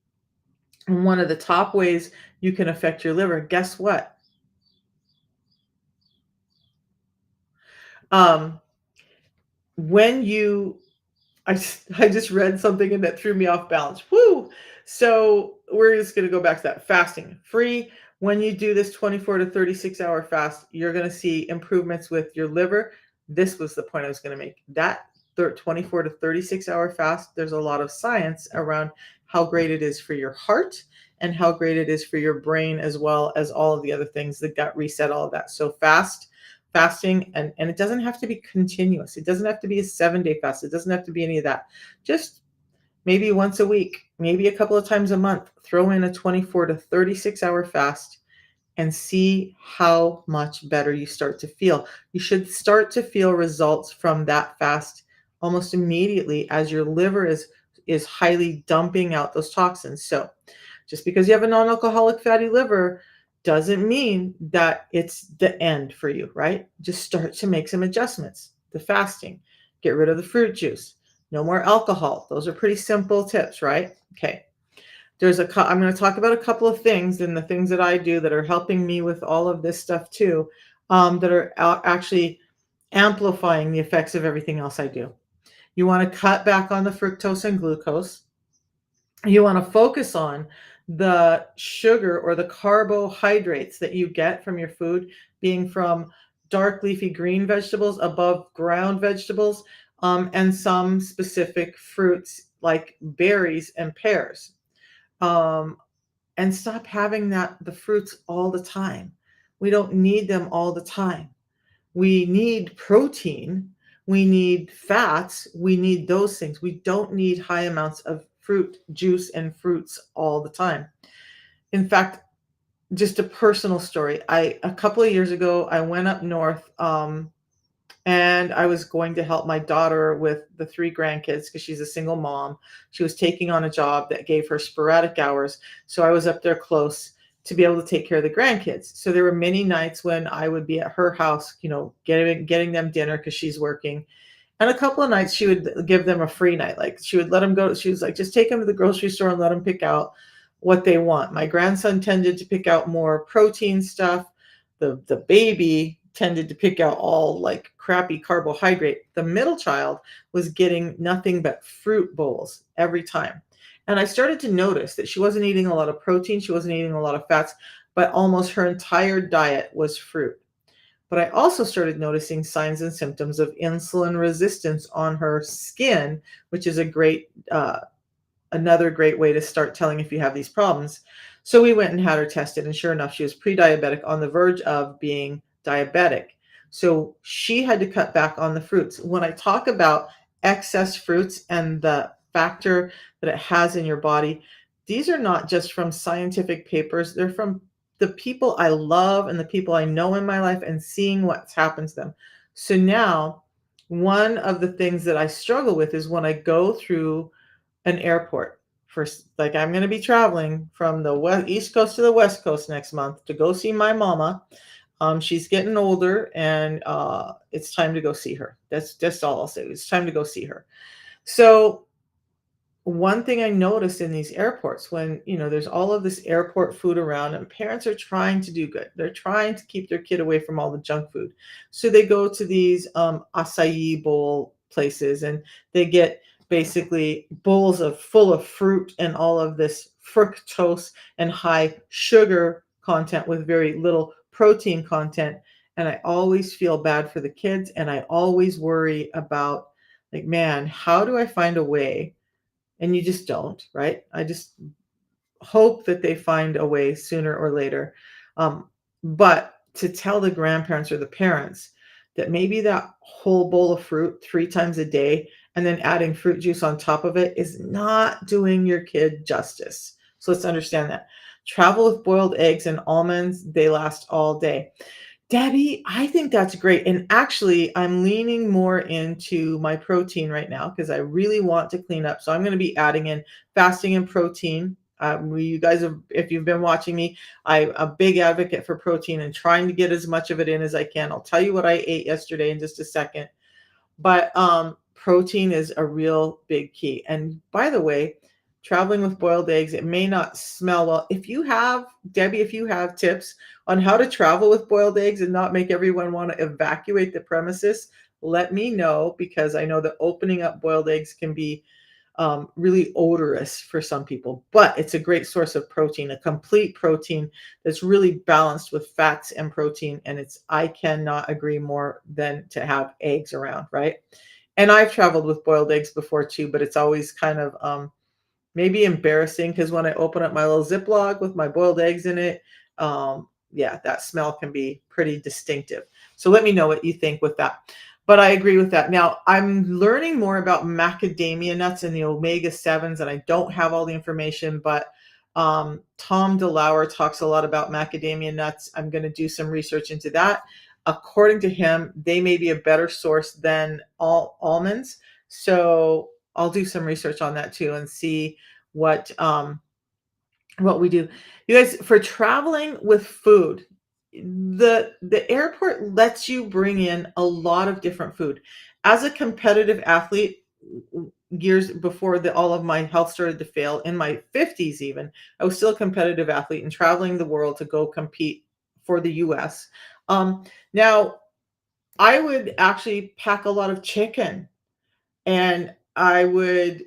and one of the top ways you can affect your liver. Guess what? Um, when you I just read something and that threw me off balance. Woo! So we're just going to go back to that fasting. Free. When you do this 24 to 36-hour fast, you're going to see improvements with your liver. This was the point I was going to make. That 24 to 36-hour fast, there's a lot of science around how great it is for your heart and how great it is for your brain, as well as all of the other things, the gut reset, all of that. So fasting, and it doesn't have to be continuous. It doesn't have to be a 7-day fast. It doesn't have to be any of that. Just maybe once a week, maybe a couple of times a month, throw in a 24 to 36-hour fast and see how much better you start to feel. You should start to feel results from that fast almost immediately, as your liver is highly dumping out those toxins. So just because you have a non-alcoholic fatty liver doesn't mean that it's the end for you, right? Just start to make some adjustments. The fasting, get rid of the fruit juice, no more alcohol. Those are pretty simple tips, right? Okay. I'm going to talk about a couple of things and the things that I do that are helping me with all of this stuff too, that are actually amplifying the effects of everything else I do. You want to cut back on the fructose and glucose. You want to focus on the sugar or the carbohydrates that you get from your food being from dark leafy green vegetables, above ground vegetables, and some specific fruits like berries and pears. Um, and stop having the fruits all the time. We don't need them all the time. We need protein, we need fats, we need those things. We don't need high amounts of fruit juice and fruits all the time. In fact, just a personal story. A couple of years ago, I went up north, and I was going to help my daughter with the 3 grandkids because she's a single mom. She was taking on a job that gave her sporadic hours, so I was up there close to be able to take care of the grandkids. So there were many nights when I would be at her house, getting them dinner because she's working. And a couple of nights she would give them a free night. Like, she would let them go. She was like, just take them to the grocery store and let them pick out what they want. My grandson tended to pick out more protein stuff. The baby tended to pick out all like crappy carbohydrate. The middle child was getting nothing but fruit bowls every time. And I started to notice that she wasn't eating a lot of protein, she wasn't eating a lot of fats, but almost her entire diet was fruit. But I also started noticing signs and symptoms of insulin resistance on her skin, which is another great way to start telling if you have these problems. So we went and had her tested, and sure enough, she was pre-diabetic, on the verge of being diabetic. So she had to cut back on the fruits. When I talk about excess fruits and the factor that it has in your body, these are not just from scientific papers. They're from the people I love and the people I know in my life, and seeing what's happened to them. So now, one of the things that I struggle with is when I go through an airport. First, like, I'm going to be traveling from the East Coast to the West Coast next month to go see my mama. She's getting older, and it's time to go see her. That's just all I'll say. It's time to go see her. So one thing I noticed in these airports, when there's all of this airport food around, and parents are trying to do good. They're trying to keep their kid away from all the junk food. So they go to these acai bowl places, and they get basically bowls full of fruit and all of this fructose and high sugar content with very little protein content. And I always feel bad for the kids, and I always worry about, like, man, how do I find a way? And you just don't, right? I just hope that they find a way sooner or later. But to tell the grandparents or the parents that maybe that whole bowl of fruit 3 times a day and then adding fruit juice on top of it is not doing your kid justice. So let's understand that. Travel with boiled eggs and almonds, they last all day. Debbie, I think that's great. And actually, I'm leaning more into my protein right now because I really want to clean up. So I'm going to be adding in fasting and protein. You guys have, if you've been watching me, I'm a big advocate for protein and trying to get as much of it in as I can. I'll tell you what I ate yesterday in just a second. But protein is a real big key. And by the way, traveling with boiled eggs, it may not smell well. If you have, Debbie, if you have tips on how to travel with boiled eggs and not make everyone want to evacuate the premises, let me know because I know that opening up boiled eggs can be really odorous for some people, but it's a great source of protein, a complete protein that's really balanced with fats and protein. And I cannot agree more than to have eggs around, right? And I've traveled with boiled eggs before too, but it's always kind of maybe embarrassing because when I open up my little Ziploc with my boiled eggs in it, yeah, that smell can be pretty distinctive. So let me know what you think with that. But I agree with that. Now, I'm learning more about macadamia nuts and the omega 7s, and I don't have all the information, but Tom DeLauer talks a lot about macadamia nuts. I'm going to do some research into that. According to him, they may be a better source than all almonds. So I'll do some research on that too and see what what we do. You guys, for traveling with food, the airport lets you bring in a lot of different food. As a competitive athlete, years before all of my health started to fail, in my 50s even, I was still a competitive athlete and traveling the world to go compete for the US. Now, I would actually pack a lot of chicken and I would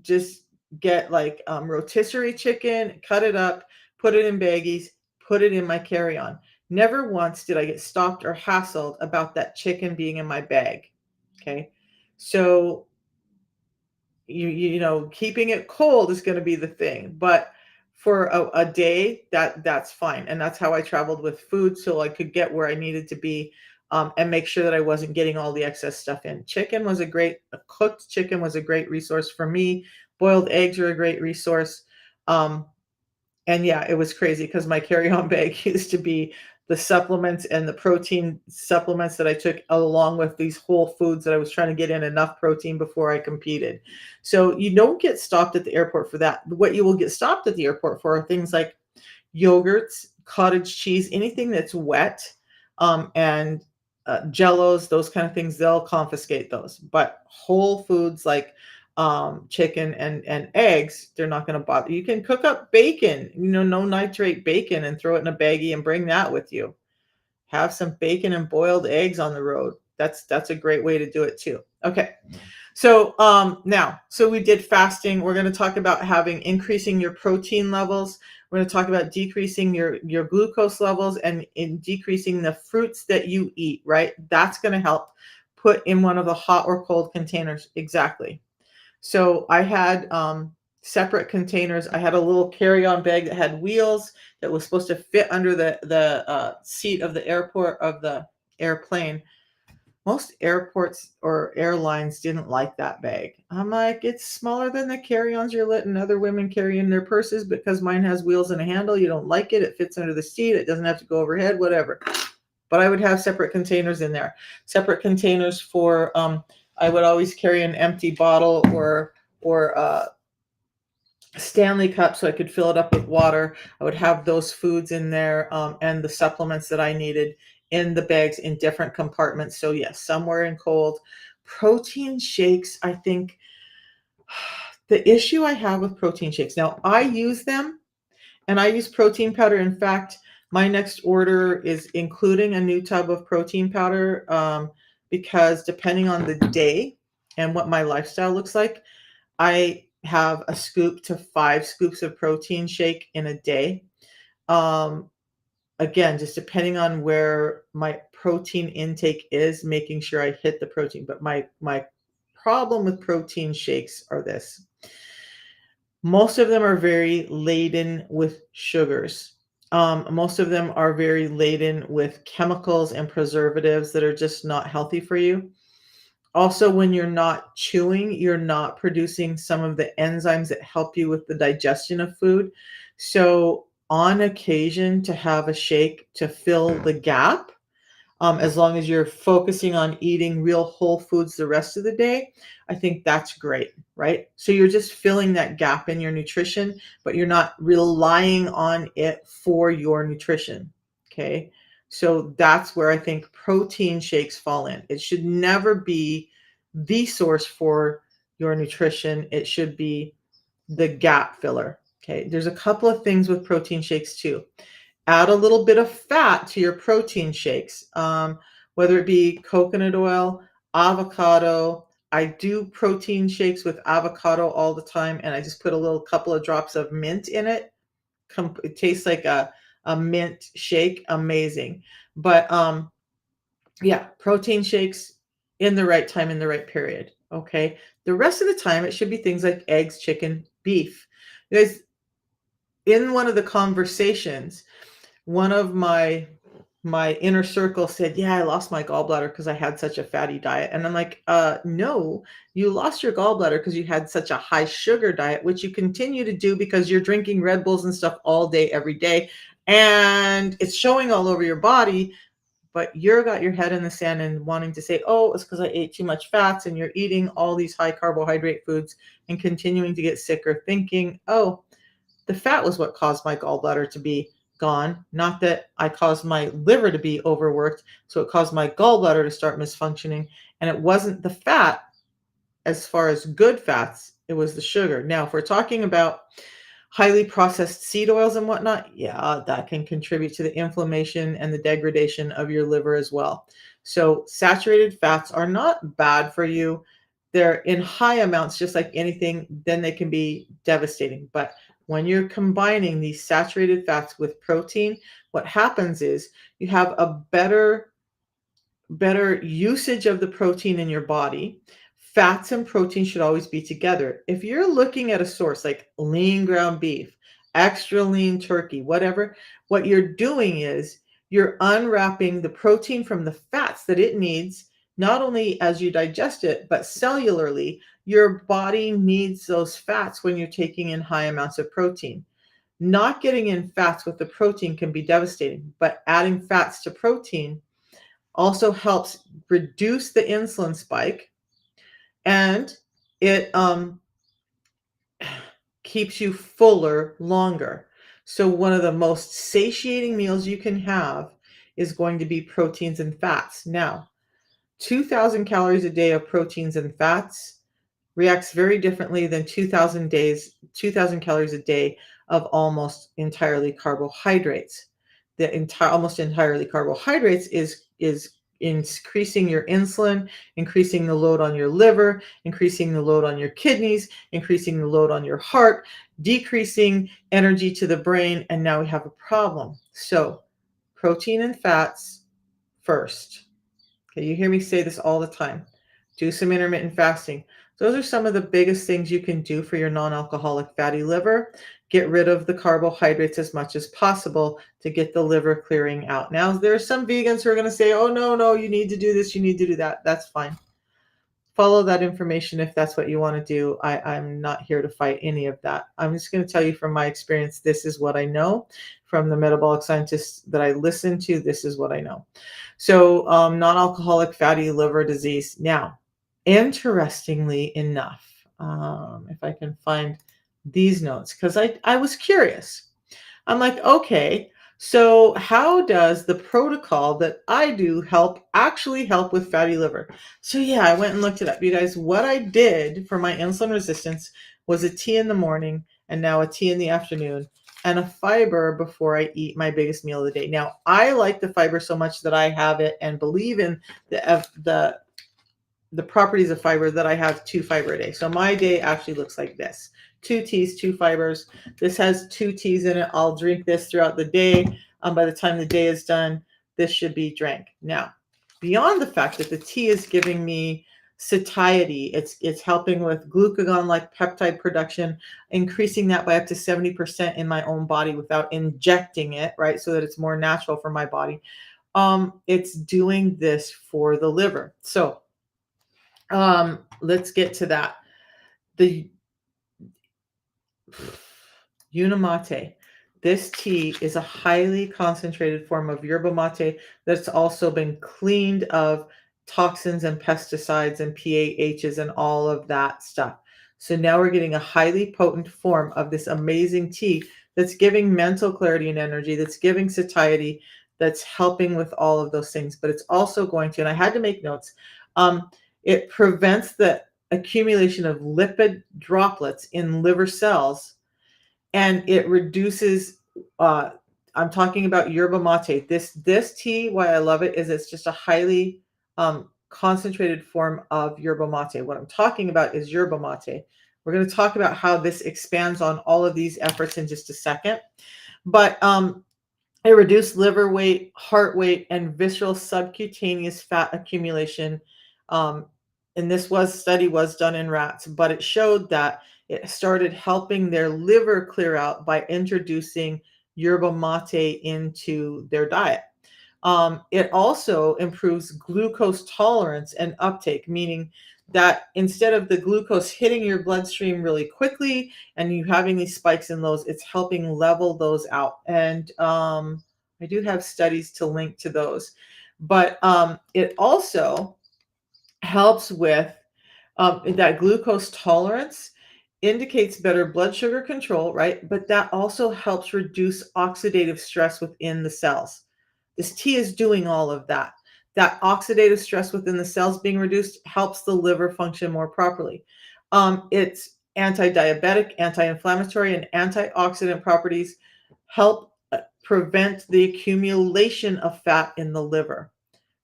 just get like rotisserie chicken, cut it up, put it in baggies, put it in my carry-on. Never once did I get stopped or hassled about that chicken being in my bag. Okay. So you know, keeping it cold is going to be the thing, but for a day, that's fine. And that's how I traveled with food, so I could get where I needed to be, and make sure that I wasn't getting all the excess stuff in. Cooked chicken was a great resource for me. Boiled eggs are a great resource. um, and yeah, it was crazy because my carry-on bag used to be the supplements and the protein supplements that I took along with these whole foods that I was trying to get in enough protein before I competed. So you don't get stopped at the airport for that. What you will get stopped at the airport for are things like yogurts, cottage cheese, anything that's wet, and jellos, those kind of things, they'll confiscate those. But whole foods like chicken and eggs, they're not going to bother. You can cook up bacon, you know, no nitrate bacon, and throw it in a baggie and bring that with you. Have some bacon and boiled eggs on the road. That's a great way to do it too. Okay. So now, so we did fasting. We're going to talk about increasing your protein levels. We're going to talk about decreasing your glucose levels and in decreasing the fruits that you eat, right? That's going to help. Put in one of the hot or cold containers. Exactly. So I had separate containers. I had a little carry-on bag that had wheels that was supposed to fit under the seat of the airplane. Most airports or airlines didn't like that bag. I'm like, it's smaller than the carry-ons you're letting other women carry in their purses because mine has wheels and a handle. You don't like it. It fits under the seat. It doesn't have to go overhead, whatever. But I would have separate containers in there. Separate containers for, I would always carry an empty bottle or Stanley cup so I could fill it up with water. I would have those foods in there, and the supplements that I needed in the bags in different compartments. So yes, somewhere in cold. Protein shakes, I think the issue I have with protein shakes. Now I use them and I use protein powder. In fact, my next order is including a new tub of protein powder, because depending on the day and what my lifestyle looks like, I have a scoop to 5 scoops of protein shake in a day. Um, Again, just depending on where my protein intake is, making sure I hit the protein. But my problem with protein shakes are this. Most of them are very laden with sugars. Most of them are very laden with chemicals and preservatives that are just not healthy for you. Also, when you're not chewing, you're not producing some of the enzymes that help you with the digestion of food. So, on occasion, to have a shake to fill the gap, As long as you're focusing on eating real whole foods the rest of the day, I think that's great, right? So you're just filling that gap in your nutrition, but you're not relying on it for your nutrition. Okay. So that's where I think protein shakes fall in. It should never be the source for your nutrition. It should be the gap filler. Okay. There's a couple of things with protein shakes too. Add a little bit of fat to your protein shakes, whether it be coconut oil, avocado. I do protein shakes with avocado all the time, and I just put a little couple of drops of mint in it. It tastes like a mint shake. Amazing. But yeah, protein shakes in the right time, in the right period. Okay. The rest of the time, it should be things like eggs, chicken, beef. You guys, in one of the conversations, one of my inner circle said, "Yeah, I lost my gallbladder because I had such a fatty diet." And I'm like, no, you lost your gallbladder because you had such a high sugar diet, which you continue to do because you're drinking Red Bulls and stuff all day, every day. And it's showing all over your body, but you're got your head in the sand and wanting to say, oh, it's because I ate too much fats, and you're eating all these high carbohydrate foods and continuing to get sicker, thinking, oh, the fat was what caused my gallbladder to be gone, not that I caused my liver to be overworked. So it caused my gallbladder to start misfunctioning. And it wasn't the fat as far as good fats, it was the sugar. Now, if we're talking about highly processed seed oils and whatnot, yeah, that can contribute to the inflammation and the degradation of your liver as well. So saturated fats are not bad for you. They're in high amounts, just like anything, then they can be devastating. But when you're combining these saturated fats with protein, what happens is you have a better usage of the protein in your body. Fats and protein should always be together. If you're looking at a source like lean ground beef, extra lean turkey, whatever, what you're doing is you're unwrapping the protein from the fats that it needs, not only as you digest it, but cellularly. Your body needs those fats when you're taking in high amounts of protein. Not getting in fats with the protein can be devastating, but adding fats to protein also helps reduce the insulin spike, and it keeps you fuller longer. So one of the most satiating meals you can have is going to be proteins and fats. Now, 2,000 calories a day of proteins and fats reacts very differently than 2,000 calories a day of almost entirely carbohydrates. The entire almost entirely carbohydrates is increasing your insulin, increasing the load on your liver, increasing the load on your kidneys, increasing the load on your heart, decreasing energy to the brain, and now we have a problem. So, protein and fats first. Okay, you hear me say this all the time. Do some intermittent fasting. Those are some of the biggest things you can do for your non-alcoholic fatty liver. Get rid of the carbohydrates as much as possible to get the liver clearing out. Now, there are some vegans who are going to say, oh, no, no, you need to do this, you need to do that. That's fine. Follow that information if that's what you want to do. I'm not here to fight any of that. I'm just going to tell you from my experience, this is what I know. From the metabolic scientists that I listen to, this is what I know. So non-alcoholic fatty liver disease. Now, interestingly enough, if I can find these notes, because I was curious. I'm like, okay, so how does the protocol that I do actually help with fatty liver? So yeah, I went and looked it up. You guys, what I did for my insulin resistance was a tea in the morning and now a tea in the afternoon and a fiber before I eat my biggest meal of the day. Now, I like the fiber so much that I have it and believe in the properties of fiber that I have 2 fiber a day. So my day actually looks like this. 2 teas, 2 fibers. This has 2 teas in it. I'll drink this throughout the day. By the time the day is done, this should be drank. Now, beyond the fact that the tea is giving me satiety, it's helping with glucagon-like peptide production, increasing that by up to 70% in my own body without injecting it, right? So that it's more natural for my body. It's doing this for the liver. So let's get to that. The Unimate. This tea is a highly concentrated form of yerba mate that's also been cleaned of toxins and pesticides and PAHs and all of that stuff. So now we're getting a highly potent form of this amazing tea that's giving mental clarity and energy, that's giving satiety, that's helping with all of those things. But it's also going to, and I had to make notes, um, it prevents the accumulation of lipid droplets in liver cells, and it reduces, uh, I'm talking about yerba mate. This tea, why I love it is it's just a highly concentrated form of yerba mate. What I'm talking about is yerba mate. We're going to talk about how this expands on all of these efforts in just a second. But it reduced liver weight, heart weight, and visceral subcutaneous fat accumulation. Um, and this study was done in rats, but it showed that it started helping their liver clear out by introducing yerba mate into their diet. It also improves glucose tolerance and uptake, meaning that instead of the glucose hitting your bloodstream really quickly and you having these spikes and lows, it's helping level those out. And I do have studies to link to those, but it also helps with that glucose tolerance indicates better blood sugar control, right? But that also helps reduce oxidative stress within the cells. This tea is doing all of that. That oxidative stress within the cells being reduced helps the liver function more properly. It's anti-diabetic, anti-inflammatory, and antioxidant properties help prevent the accumulation of fat in the liver.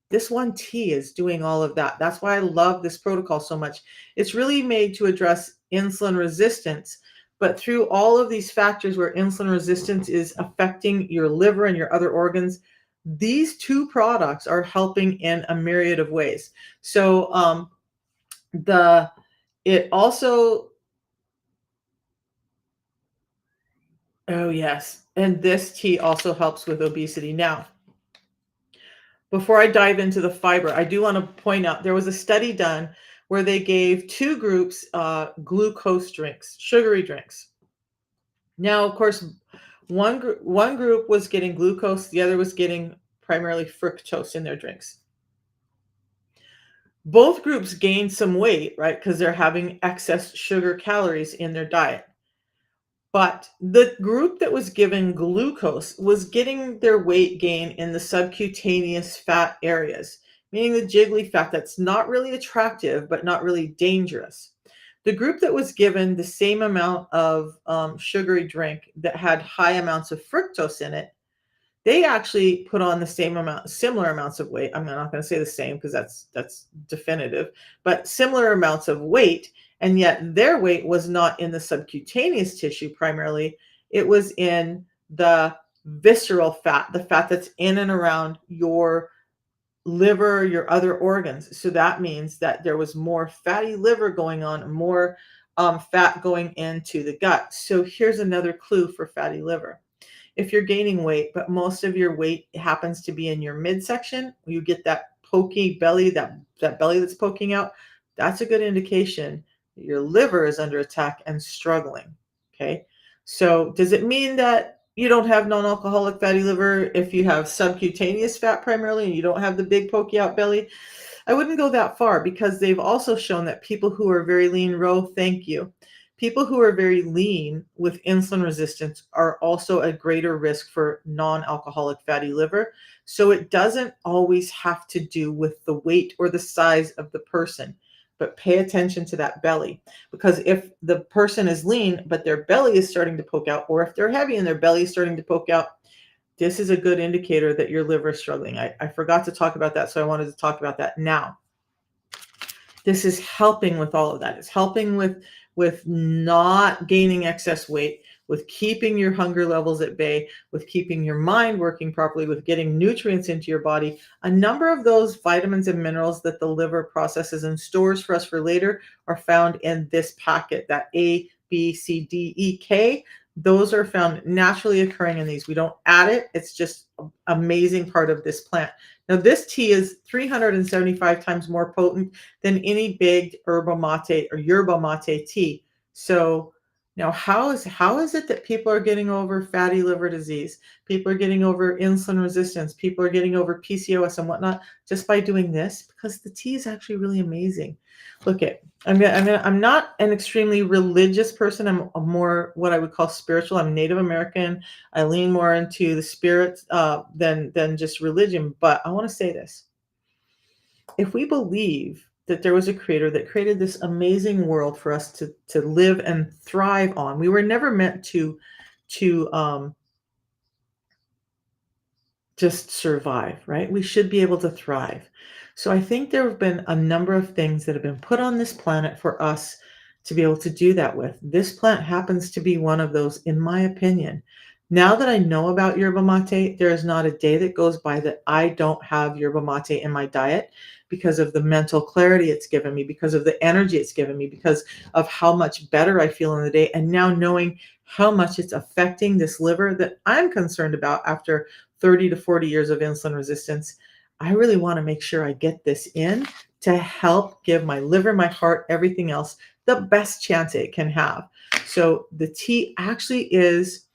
This one tea is doing all of that. That's why I love this protocol so much. It's really made to address insulin resistance, but through all of these factors where insulin resistance is affecting your liver and your other organs, these two products are helping in a myriad of ways. So the it also, oh yes, and this tea also helps with obesity. Now, before I dive into the fiber, I do want to point out there was a study done where they gave two groups glucose drinks, sugary drinks. Now, of course, one group was getting glucose, the other was getting primarily fructose in their drinks. Both groups gained some weight, right? Because they're having excess sugar calories in their diet. But the group that was given glucose was getting their weight gain in the subcutaneous fat areas, meaning the jiggly fat that's not really attractive, but not really dangerous. The group that was given the same amount of sugary drink that had high amounts of fructose in it, they actually put on the similar amounts of weight. I'm not going to say the same because that's definitive, but similar amounts of weight, and yet their weight was not in the subcutaneous tissue primarily. It was in the visceral fat, the fat that's in and around your liver, your other organs. So that means that there was more fatty liver going on, more fat going into the gut. So here's another clue for fatty liver. If you're gaining weight, but most of your weight happens to be in your midsection, you get that pokey belly, that belly that's poking out, that's a good indication that your liver is under attack and struggling. Okay. So does it mean that you don't have non-alcoholic fatty liver if you have subcutaneous fat primarily and you don't have the big pokey out belly? I wouldn't go that far because they've also shown that people who are very lean, thank you. People who are very lean with insulin resistance are also at greater risk for non-alcoholic fatty liver. So it doesn't always have to do with the weight or the size of the person, but pay attention to that belly. Because if the person is lean, but their belly is starting to poke out, or if they're heavy and their belly is starting to poke out, this is a good indicator that your liver is struggling. I forgot to talk about that, so I wanted to talk about that now. This is helping with all of that. It's helping with not gaining excess weight, with keeping your hunger levels at bay, with keeping your mind working properly, with getting nutrients into your body. A number of those vitamins and minerals that the liver processes and stores for us for later are found in this packet, that A, B, C, D, E, K. Those are found naturally occurring in these. We don't add it. It's just an amazing part of this plant. Now, this tea is 375 times more potent than any big yerba mate tea. So Now, how is it that people are getting over fatty liver disease? People are getting over insulin resistance. People are getting over PCOS and whatnot just by doing this because the tea is actually really amazing. Look at I'm not an extremely religious person. I'm a more what I would call spiritual. I'm Native American. I lean more into the spirit than just religion. But I want to say this: if we believe that there was a creator that created this amazing world for us to live and thrive on, we were never meant to just survive, right? We should be able to thrive. So I think there have been a number of things that have been put on this planet for us to be able to do that with. This plant happens to be one of those, in my opinion. Now that I know about yerba mate, there is not a day that goes by that I don't have yerba mate in my diet because of the mental clarity it's given me, because of the energy it's given me, because of how much better I feel in the day. And now knowing how much it's affecting this liver that I'm concerned about after 30 to 40 years of insulin resistance, I really want to make sure I get this in to help give my liver, my heart, everything else the best chance it can have. So the tea actually is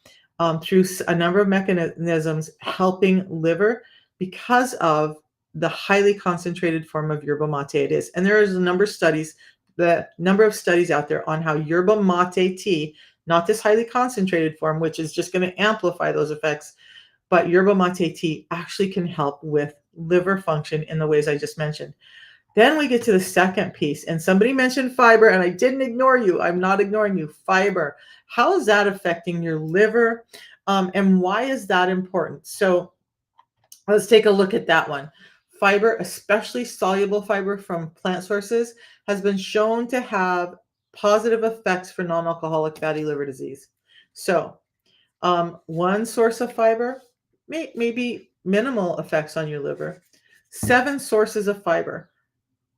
through a number of mechanisms helping liver because of the highly concentrated form of yerba mate it is. And there is a number of studies, the number of studies out there on how yerba mate tea, not this highly concentrated form, which is just going to amplify those effects, but yerba mate tea actually can help with liver function in the ways I just mentioned. Then we get to the second piece, and somebody mentioned fiber, and I didn't ignore you. I'm not ignoring you. Fiber. How is that affecting your liver? And why is that important? So let's take a look at that one. Fiber, especially soluble fiber from plant sources, has been shown to have positive effects for non-alcoholic fatty liver disease. So one source of fiber, maybe minimal effects on your liver. 7 sources of fiber,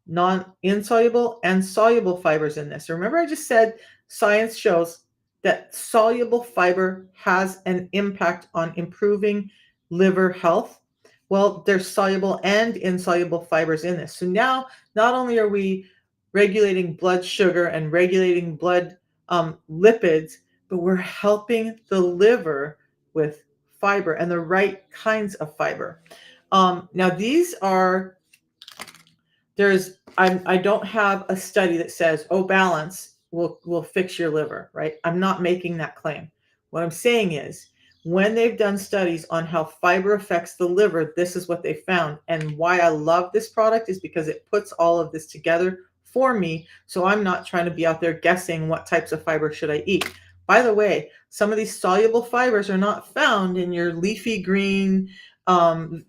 non-insoluble and soluble fibers in this. Remember, I just said science shows that soluble fiber has an impact on improving liver health. Well, there's soluble and insoluble fibers in this. So now, not only are we regulating blood sugar and regulating blood lipids, but we're helping the liver with fiber and the right kinds of fiber. Now, these are I don't have a study that says, oh, balance will fix your liver, right? I'm not making that claim. What I'm saying is when they've done studies on how fiber affects the liver, this is what they found. And why I love this product is because it puts all of this together for me. So I'm not trying to be out there guessing what types of fiber should I eat. By the way, some of these soluble fibers are not found in your leafy green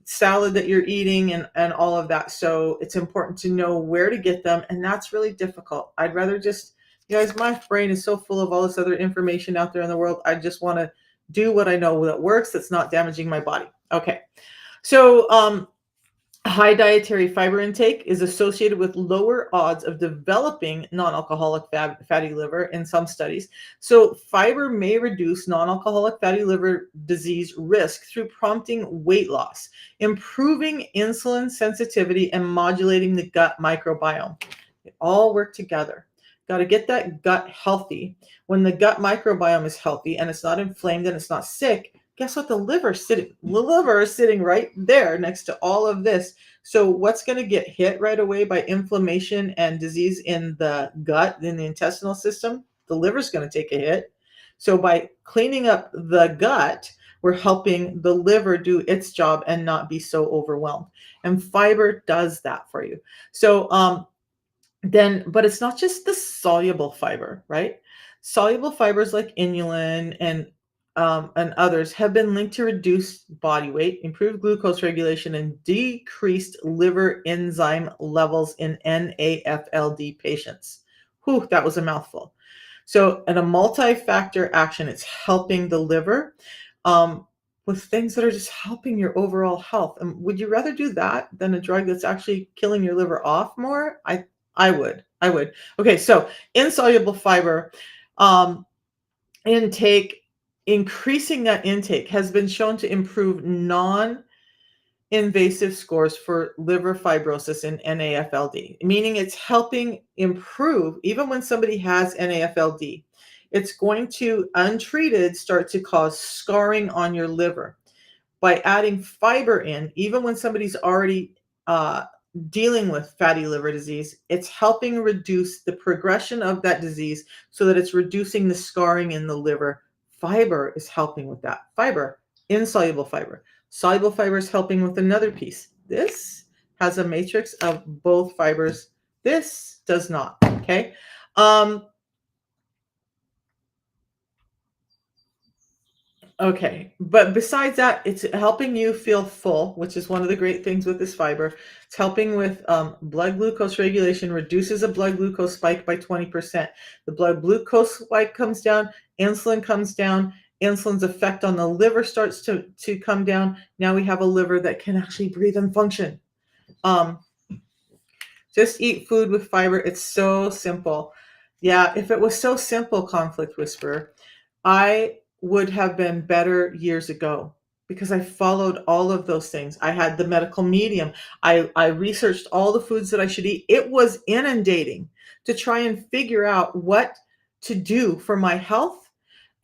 salad that you're eating and all of that. So it's important to know where to get them. And that's really difficult. I'd rather just, you guys, my brain is so full of all this other information out there in the world. I just want to do what I know that works, that's not damaging my body. Okay. So high dietary fiber intake is associated with lower odds of developing non-alcoholic fatty liver in some studies. So fiber may reduce non-alcoholic fatty liver disease risk through prompting weight loss, improving insulin sensitivity, and modulating the gut microbiome. They all work together. Got to get that gut healthy. When the gut microbiome is healthy and it's not inflamed and it's not sick, guess what? The liver is sitting right there next to all of this. So what's going to get hit right away by inflammation and disease in the gut, in the intestinal system? The liver's going to take a hit. So by cleaning up the gut, we're helping the liver do its job and not be so overwhelmed. And fiber does that for you. So but it's not just the soluble fiber, right? Soluble fibers like inulin and others have been linked to reduced body weight, improved glucose regulation, and decreased liver enzyme levels in NAFLD patients. Whew, that was a mouthful. So, in a multi-factor action, it's helping the liver with things that are just helping your overall health. And would you rather do that than a drug that's actually killing your liver off more? I would. I would. Okay, so insoluble fiber um, intake, increasing that intake has been shown to improve non-invasive scores for liver fibrosis in NAFLD, meaning it's helping improve, even when somebody has NAFLD, it's going to, untreated, start to cause scarring on your liver. By adding fiber in, even when somebody's already uh, dealing with fatty liver disease, it's helping reduce the progression of that disease so that it's reducing the scarring in the liver. Fiber is helping with that. Fiber, insoluble fiber. Soluble fiber is helping with another piece. This has a matrix of both fibers. This does not. Okay. Um, Okay, but besides that, it's helping you feel full, which is one of the great things with this fiber. It's helping with blood glucose regulation, reduces a blood glucose spike by 20%. The blood glucose spike comes down, insulin comes down, insulin's effect on the liver starts to come down. Now we have a liver that can actually breathe and function. Um, just eat food with fiber. It's so simple. Yeah, if it was so simple, Conflict Whisperer, I would have been better years ago because I followed all of those things. I had the medical medium. I researched all the foods that I should eat. It was inundating to try and figure out what to do for my health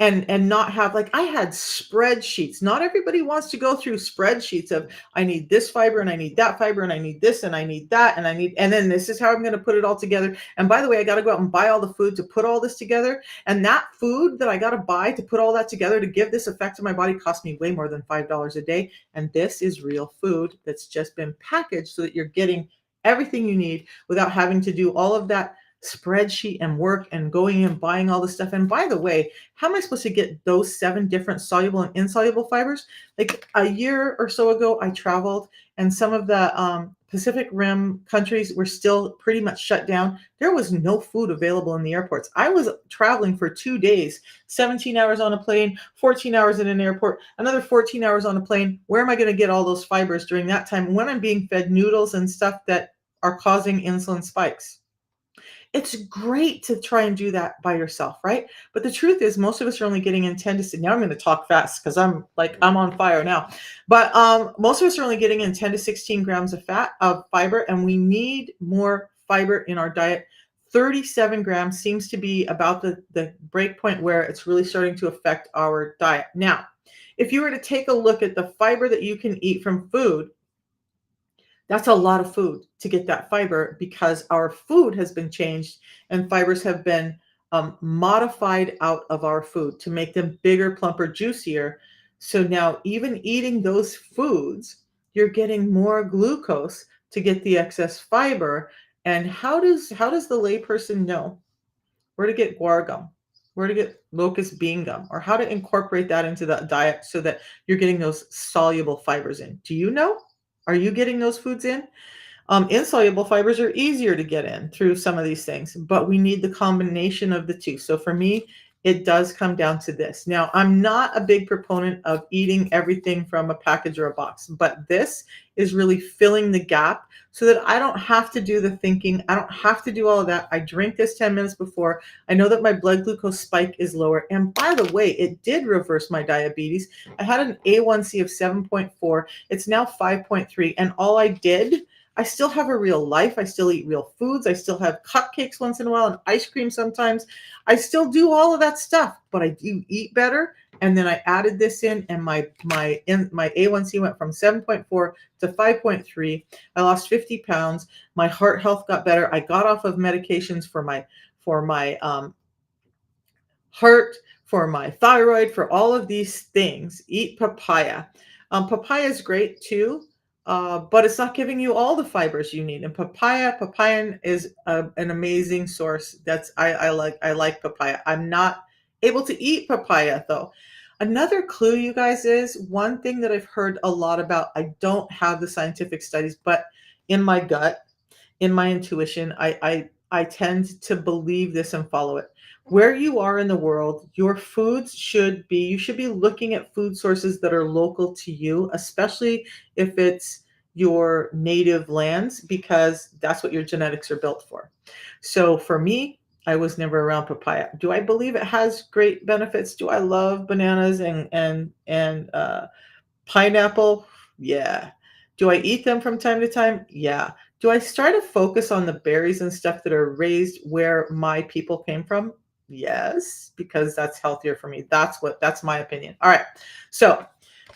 and not have, like, I had spreadsheets. Not everybody wants to go through spreadsheets of, I need this fiber and I need that fiber and I need this and I need that and I need, and then this is how I'm going to put it all together. And by the way, I got to go out and buy all the food to put all this together. And that food that I got to buy to put all that together to give this effect to my body cost me way more than $5 a day. And this is real food that's just been packaged so that you're getting everything you need without having to do all of that spreadsheet and work and going and buying all this stuff. And by the way, how am I supposed to get those 7 different soluble and insoluble fibers? Like a year or so ago, I traveled, and some of the Pacific Rim countries were still pretty much shut down. There was no food available in the airports. I was traveling for 2 days, 17 hours on a plane, 14 hours in an airport, another 14 hours on a plane. Where am I going to get all those fibers during that time when I'm being fed noodles and stuff that are causing insulin spikes? It's great to try and do that by yourself, right? But the truth is, most of us are only getting in 10 to 6. Now I'm going to talk fast because I'm on fire now. But most of us are only getting in 10 to 16 grams of fiber, and we need more fiber in our diet. 37 grams seems to be about the break point where it's really starting to affect our diet. Now, if you were to take a look at the fiber that you can eat from food, that's a lot of food to get that fiber because our food has been changed and fibers have been modified out of our food to make them bigger, plumper, juicier. So now, even eating those foods, you're getting more glucose to get the excess fiber. And how does the layperson know where to get guar gum, where to get locust bean gum, or how to incorporate that into the diet so that you're getting those soluble fibers in? Do you know? Are you getting those foods in? Insoluble fibers are easier to get in through some of these things, but we need the combination of the two. So for me, it does come down to this. Now, I'm not a big proponent of eating everything from a package or a box, but this is really filling the gap so that I don't have to do the thinking. I don't have to do all of that. I drink this 10 minutes before. I know that my blood glucose spike is lower. And by the way, it did reverse my diabetes. I had an A1C of 7.4. It's now 5.3. And all I did, I still have a real life. I still eat real foods. I still have cupcakes once in a while and ice cream sometimes. I still do all of that stuff, but I do eat better. And then I added this in, and my A1C went from 7.4 to 5.3. I lost 50 pounds. My heart health got better. I got off of medications for my heart, for my thyroid, for all of these things. Eat papaya. Papaya is great too, but it's not giving you all the fibers you need. And papain is an amazing source. I like papaya. I'm not able to eat papaya though. Another clue, you guys, is one thing that I've heard a lot about. I don't have the scientific studies, but in my gut, in my intuition, I tend to believe this and follow it. Where you are in the world, your foods you should be looking at food sources that are local to you, especially if it's your native lands, because that's what your genetics are built for. So for me, I was never around papaya. Do I believe it has great benefits? Do I love bananas and pineapple? Yeah. Do I eat them from time to time? Yeah. Do I try to focus on the berries and stuff that are raised where my people came from? Yes, because that's healthier for me. That's my opinion. All right. So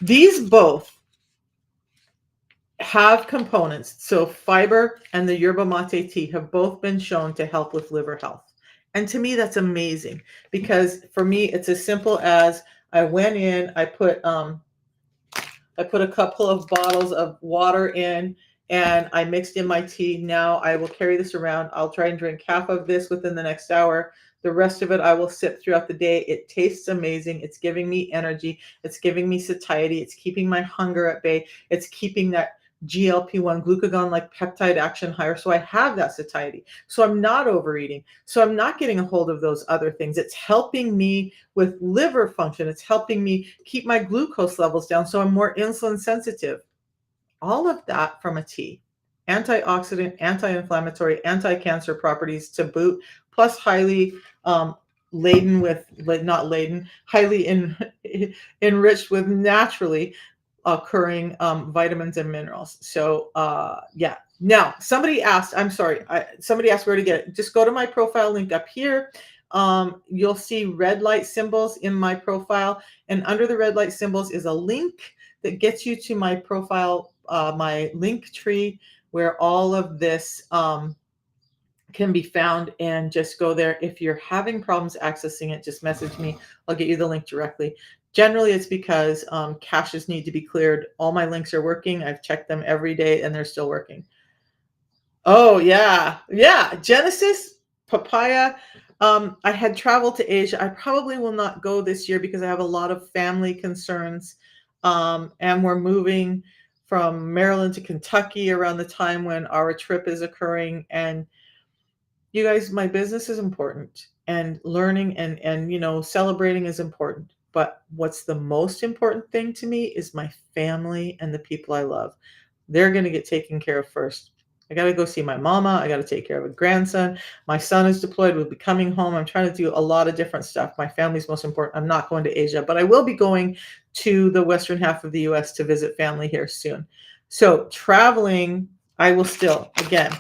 these both have components. So fiber and the yerba mate tea have both been shown to help with liver health. And to me, that's amazing because for me, it's as simple as I went in, I put a couple of bottles of water in and I mixed in my tea. Now I will carry this around. I'll try and drink half of this within the next hour. The rest of it I will sip throughout the day. It tastes amazing. It's giving me energy. It's giving me satiety. It's keeping my hunger at bay. It's keeping that GLP-1 glucagon like peptide action higher. So I have that satiety. So I'm not overeating. So I'm not getting a hold of those other things. It's helping me with liver function. It's helping me keep my glucose levels down. So I'm more insulin sensitive. All of that from a tea. Antioxidant, anti-inflammatory, anti-cancer properties to boot, plus highly laden with, not laden, enriched with naturally occurring vitamins and minerals. So yeah. Now, somebody asked, I'm sorry, somebody asked where to get it. Just go to my profile link up here. You'll see red light symbols in my profile. And under the red light symbols is a link that gets you to my profile, my link tree, where all of this can be found, and just go there. If you're having problems accessing it, just message me. I'll get you the link directly. Generally, it's because caches need to be cleared. All my links are working. I've checked them every day and they're still working. Oh, yeah. Yeah. Genesis, papaya. I had traveled to Asia. I probably will not go this year because I have a lot of family concerns. And we're moving from Maryland to Kentucky around the time when our trip is occurring. And you guys, my business is important, and learning and celebrating is important. But what's the most important thing to me is my family and the people I love. They're going to get taken care of first. I got to go see my mama. I got to take care of a grandson. My son is deployed. We'll be coming home. I'm trying to do a lot of different stuff. My family's most important. I'm not going to Asia, but I will be going to the western half of the US to visit family here soon. So traveling, I will still, again,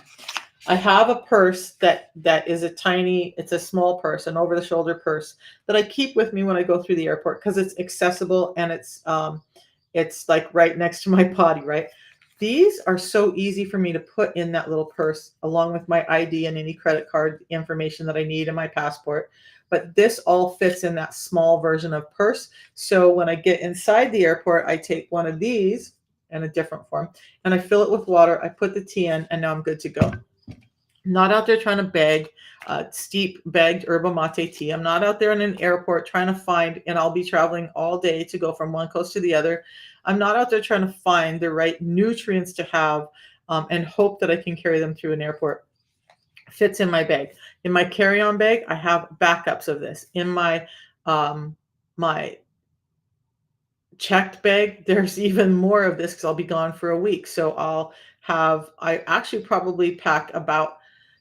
I have a purse that is it's a small purse, an over the shoulder purse that I keep with me when I go through the airport because it's accessible and it's like right next to my body, right? These are so easy for me to put in that little purse along with my ID and any credit card information that I need and my passport. But this all fits in that small version of purse. So when I get inside the airport, I take one of these in a different form and I fill it with water. I put the tea in and now I'm good to go. Not out there trying to beg steep begged yerba mate tea. I'm not out there in an airport trying to find, and I'll be traveling all day to go from one coast to the other. I'm not out there trying to find the right nutrients to have and hope that I can carry them through an airport. Fits in my bag. In my carry-on bag, I have backups of this. In my checked bag, there's even more of this because I'll be gone for a week. So I actually probably pack about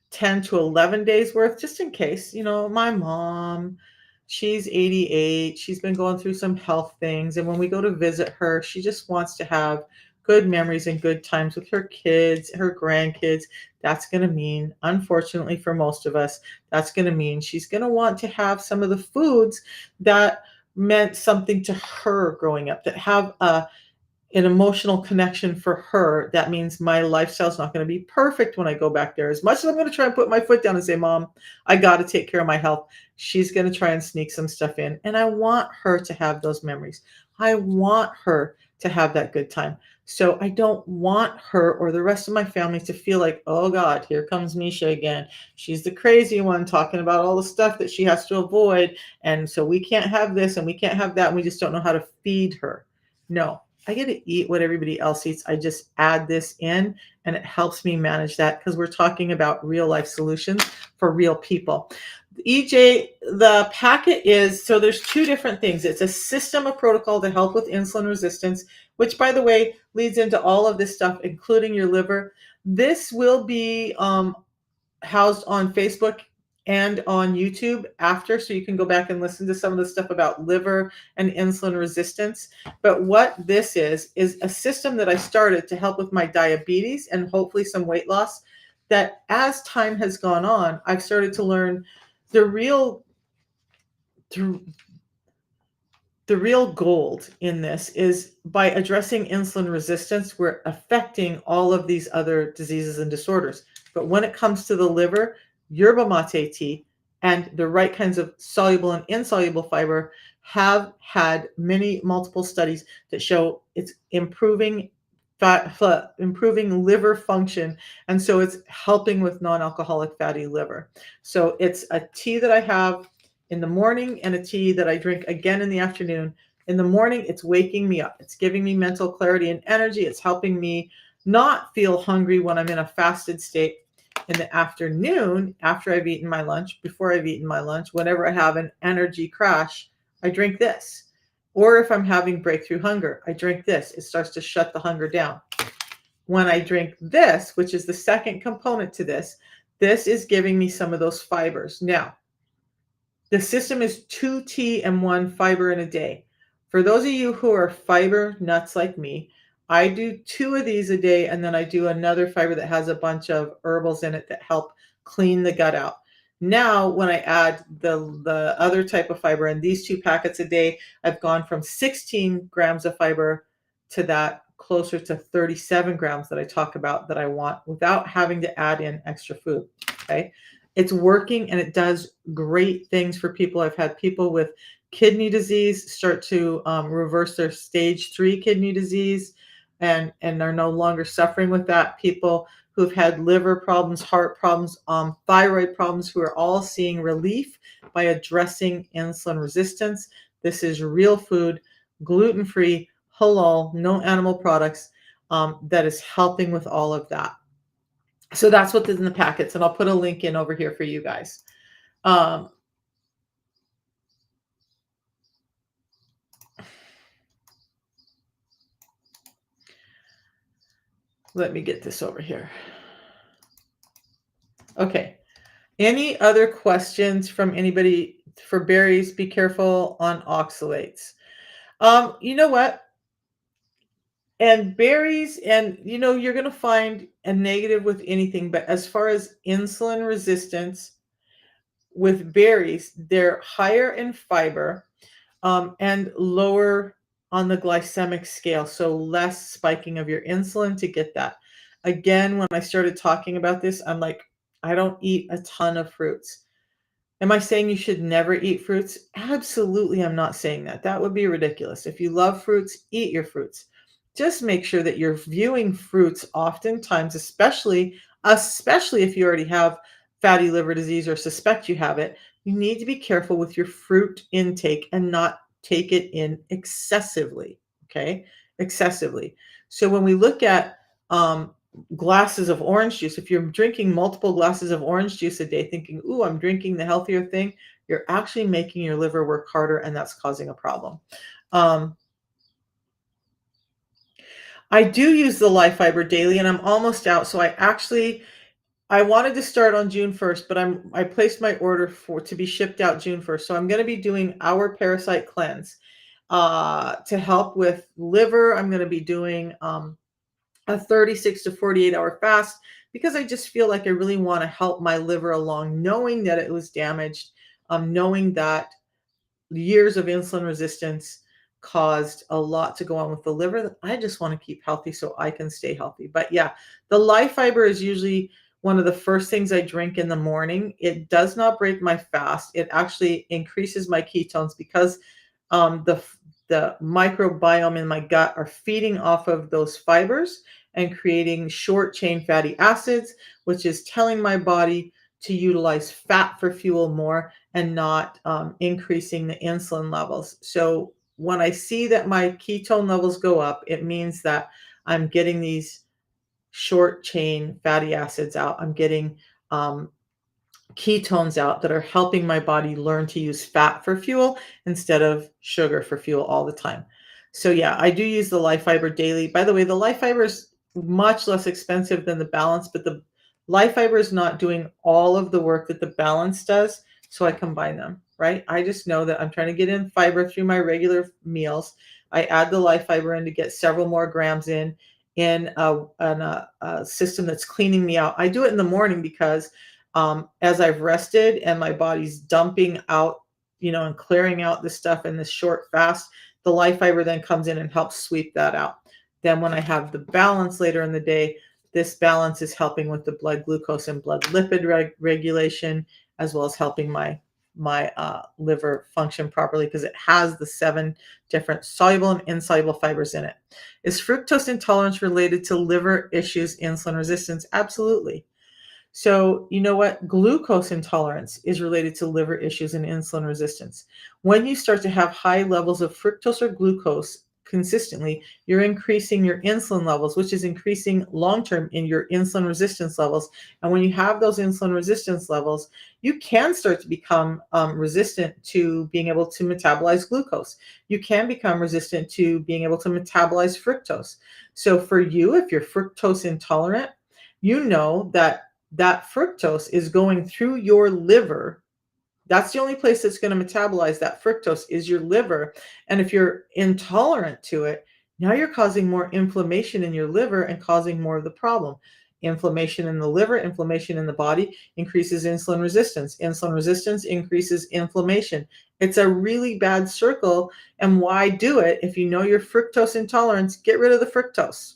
10 to 11 days worth just in case. My mom, she's 88. She's been going through some health things. And when we go to visit her, she just wants to have good memories and good times with her kids, her grandkids. That's going to mean, unfortunately for most of us, that's going to mean she's going to want to have some of the foods that meant something to her growing up, that have an emotional connection for her. That means my lifestyle's not going to be perfect when I go back there. As much as I'm going to try and put my foot down and say, Mom, I got to take care of my health, she's going to try and sneak some stuff in. And I want her to have those memories. I want her to have that good time. So I don't want her or the rest of my family to feel like, oh God, here comes Misha again. She's the crazy one talking about all the stuff that she has to avoid. And so we can't have this and we can't have that. And we just don't know how to feed her. No, I get to eat what everybody else eats. I just add this in and it helps me manage that because we're talking about real life solutions for real people. EJ, the packet is, so there's two different things. It's a system of protocol to help with insulin resistance, which by the way, leads into all of this stuff, including your liver. This will be housed on Facebook and on YouTube after, so you can go back and listen to some of the stuff about liver and insulin resistance. But what this is a system that I started to help with my diabetes and hopefully some weight loss, that as time has gone on, I've started to learn the real the the real gold in this is by addressing insulin resistance, we're affecting all of these other diseases and disorders. But when it comes to the liver, yerba mate tea and the right kinds of soluble and insoluble fiber have had many multiple studies that show it's improving improving liver function, and so it's helping with non-alcoholic fatty liver. So it's a tea that I have in the morning and a tea that I drink again in the afternoon. In the morning, it's waking me up. It's giving me mental clarity and energy. It's helping me not feel hungry when I'm in a fasted state. In the afternoon, after I've eaten my lunch, before I've eaten my lunch, whenever I have an energy crash, I drink this. Or if I'm having breakthrough hunger, I drink this. It starts to shut the hunger down. When I drink this, which is the second component to this is giving me some of those fibers. Now, the system is 2 tea and 1 fiber in a day. For those of you who are fiber nuts like me, I do 2 of these a day, and then I do another fiber that has a bunch of herbals in it that help clean the gut out. Now, when I add the other type of fiber in these 2 packets a day, I've gone from 16 grams of fiber to that closer to 37 grams that I talk about that I want without having to add in extra food. Okay. It's working and it does great things for people. I've had people with kidney disease start to reverse their stage 3 kidney disease and are no longer suffering with that. People who've had liver problems, heart problems, thyroid problems, who are all seeing relief by addressing insulin resistance. This is real food, gluten-free, halal, no animal products, that is helping with all of that. So that's what's in the packets, and I'll put a link in over here for you guys. Um, let me get this over here. Okay. Any other questions from anybody for berries? Be careful on oxalates. You know what? And berries, and you're going to find a negative with anything, but as far as insulin resistance with berries, they're higher in fiber, and lower on the glycemic scale, so less spiking of your insulin to get that. Again, when I started talking about this, I'm like, I don't eat a ton of fruits. Am I saying you should never eat fruits? Absolutely, I'm not saying that. That would be ridiculous. If you love fruits, eat your fruits. Just make sure that you're viewing fruits oftentimes, especially if you already have fatty liver disease or suspect you have it. You need to be careful with your fruit intake and not take it in excessively. Okay, excessively. So when we look at glasses of orange juice, if you're drinking multiple glasses of orange juice a day thinking, ooh, I'm drinking the healthier thing, you're actually making your liver work harder, and that's causing a problem. I do use the Life Fiber daily, and I'm almost out. So I wanted to start on June 1st, but I placed my order to be shipped out June 1st. So I'm going to be doing our parasite cleanse to help with liver. I'm going to be doing a 36 to 48 hour fast because I just feel like I really want to help my liver along, knowing that it was damaged, knowing that years of insulin resistance caused a lot to go on with the liver that I just want to keep healthy so I can stay healthy. But yeah, the Life Fiber is usually one of the first things I drink in the morning. It does not break my fast. It actually increases my ketones because the microbiome in my gut are feeding off of those fibers and creating short chain fatty acids, which is telling my body to utilize fat for fuel more and not increasing the insulin levels. So when I see that my ketone levels go up, it means that I'm getting these short chain fatty acids out. I'm getting ketones out that are helping my body learn to use fat for fuel instead of sugar for fuel all the time. So yeah, I do use the Life Fiber daily. By the way, the Life Fiber is much less expensive than the Balance, but the Life Fiber is not doing all of the work that the Balance does. So I combine them, right? I just know that I'm trying to get in fiber through my regular meals. I add the Life Fiber in to get several more grams in a system that's cleaning me out. I do it in the morning because as I've rested and my body's dumping out and clearing out the stuff in this short fast, the life fiber then comes in and helps sweep that out. Then when I have the balance later in the day, this balance is helping with the blood glucose and blood lipid regulation, as well as helping my liver function properly because it has the 7 different soluble and insoluble fibers in it. Is fructose intolerance related to liver issues, insulin resistance? Absolutely. So, you know what? Glucose intolerance is related to liver issues and insulin resistance. When you start to have high levels of fructose or glucose consistently, you're increasing your insulin levels, which is increasing long term in your insulin resistance levels. And when you have those insulin resistance levels, you can start to become resistant to being able to metabolize glucose. You can become resistant to being able to metabolize fructose. So, for you, if you're fructose intolerant, you know that fructose is going through your liver. That's the only place that's going to metabolize that fructose is your liver. And if you're intolerant to it, now you're causing more inflammation in your liver and causing more of the problem. Inflammation in the liver, inflammation in the body increases insulin resistance. Insulin resistance increases inflammation. It's a really bad circle. And why do it? If you know your fructose intolerance, get rid of the fructose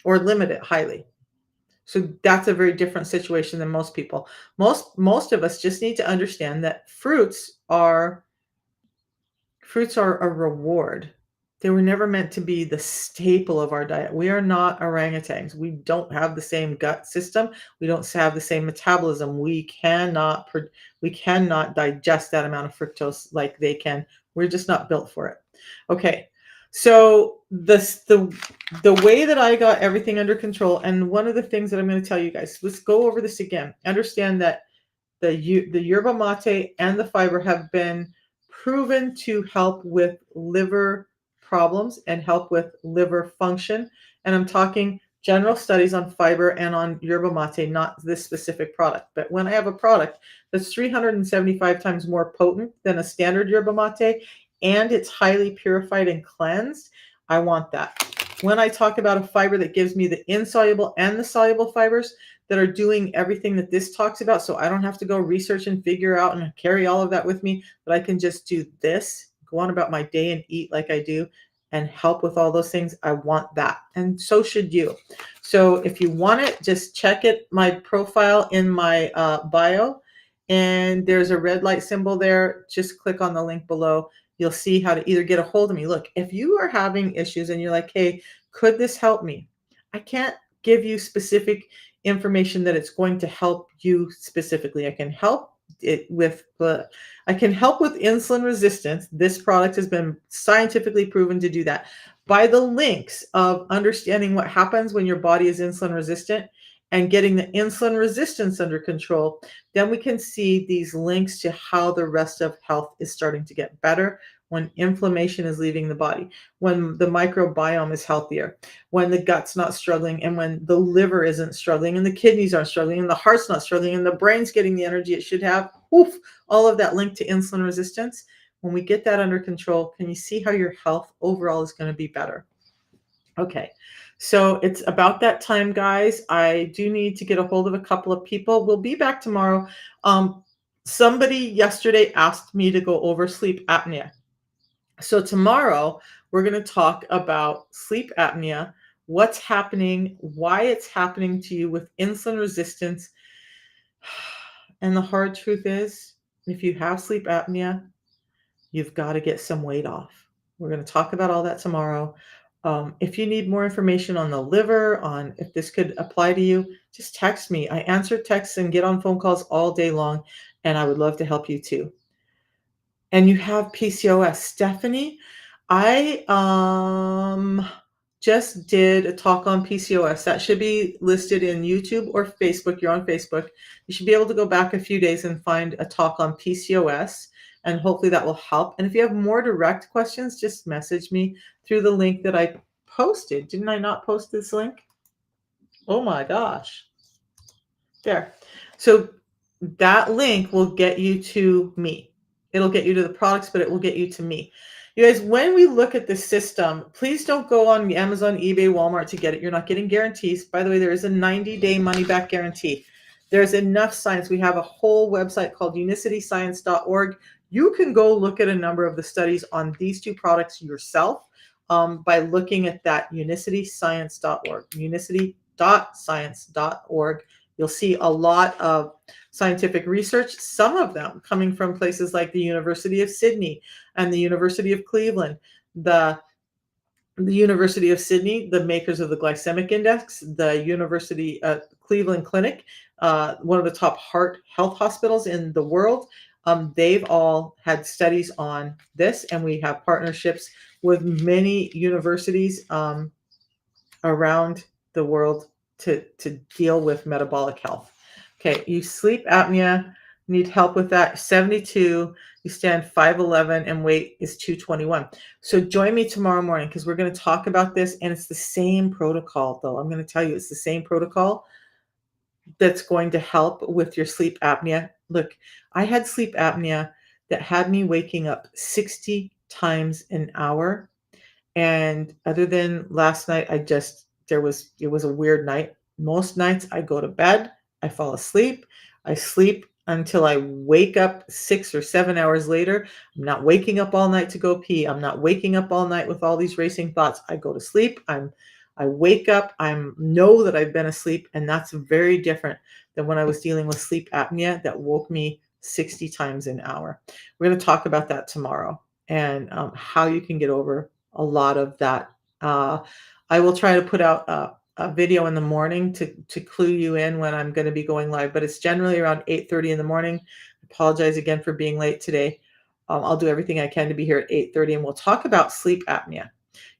or limit it highly. So that's a very different situation than most people. Most of us just need to understand that fruits are a reward. They were never meant to be the staple of our diet. We are not orangutans. We don't have the same gut system. We don't have the same metabolism. We cannot digest that amount of fructose like they can. We're just not built for it. Okay. So the way that I got everything under control, and one of the things that I'm going to tell you guys, let's go over this again. Understand that the yerba mate and the fiber have been proven to help with liver problems and help with liver function. And I'm talking general studies on fiber and on yerba mate, not this specific product. But when I have a product that's 375 times more potent than a standard yerba mate, and it's highly purified and cleansed, I want that. When I talk about a fiber that gives me the insoluble and the soluble fibers that are doing everything that this talks about, so I don't have to go research and figure out and carry all of that with me, but I can just do this, go on about my day and eat like I do, and help with all those things. I want that. And so should you. So if you want it, just check it, my profile in my bio, and there's a red light symbol there. Just click on the link below. You'll see how to either get a hold of me. Look, if you are having issues and you're like, hey, could this help me? I can't give you specific information that it's going to help you specifically. I can help with insulin resistance. This product has been scientifically proven to do that by the links of understanding what happens when your body is insulin resistant and getting the insulin resistance under control. Then we can see these links to how the rest of health is starting to get better when inflammation is leaving the body, when the microbiome is healthier, when the gut's not struggling, and when the liver isn't struggling, and the kidneys aren't struggling, and the heart's not struggling, and the brain's getting the energy it should have. Oof, all of that linked to insulin resistance. When we get that under control, can you see how your health overall is going to be better? Okay, so it's about that time, guys. I do need to get a hold of a couple of people. We'll be back tomorrow. Somebody yesterday asked me to go over sleep apnea. So tomorrow we're going to talk about sleep apnea, what's happening, why it's happening to you with insulin resistance. And the hard truth is, if you have sleep apnea, you've got to get some weight off. We're going to talk about all that tomorrow. If you need more information on the liver, on if this could apply to you, just text me. I answer texts and get on phone calls all day long, and I would love to help you too. And you have PCOS. Stephanie, I just did a talk on PCOS. That should be listed in YouTube or Facebook. You're on Facebook. You should be able to go back a few days and find a talk on PCOS, and hopefully that will help. And if you have more direct questions, just message me through the link that I posted. Didn't I not post this link? Oh my gosh. There. So that link will get you to me. It'll get you to the products, but it will get you to me. You guys, when we look at the system, please don't go on Amazon, eBay, Walmart to get it. You're not getting guarantees. By the way, there is a 90-day money-back guarantee. There's enough science. We have a whole website called unicityscience.org. You can go look at a number of the studies on these two products yourself by looking at that unicityscience.org, unicity.science.org. You'll see a lot of scientific research, some of them coming from places like the University of Sydney and the University of Cleveland, the University of Sydney, the makers of the glycemic index, the University Cleveland Clinic, one of the top heart health hospitals in the world. They've all had studies on this, and we have partnerships with many universities around the world to deal with metabolic health. Okay, you sleep apnea, need help with that. 72, you stand 5'11 and weight is 221. So join me tomorrow morning because we're going to talk about this, and it's the same protocol, though. I'm going to tell you it's the same protocol that's going to help with your sleep apnea. Look, I had sleep apnea that had me waking up 60 times an hour, and other than last night, it was a weird night. Most nights I go to bed, I fall asleep, I sleep until I wake up 6 or 7 hours later. I'm not waking up all night to go pee. I'm not waking up all night with all these racing thoughts. I go to sleep. I wake up. I know that I've been asleep, and that's very different than when I was dealing with sleep apnea that woke me 60 times an hour. We're going to talk about that tomorrow and how you can get over a lot of that. Uh, I will try to put out a video in the morning to clue you in when I'm going to be going live, but it's generally around 8:30 in the morning. I apologize again for being late today. I'll do everything I can to be here at 8:30, and we'll talk about sleep apnea.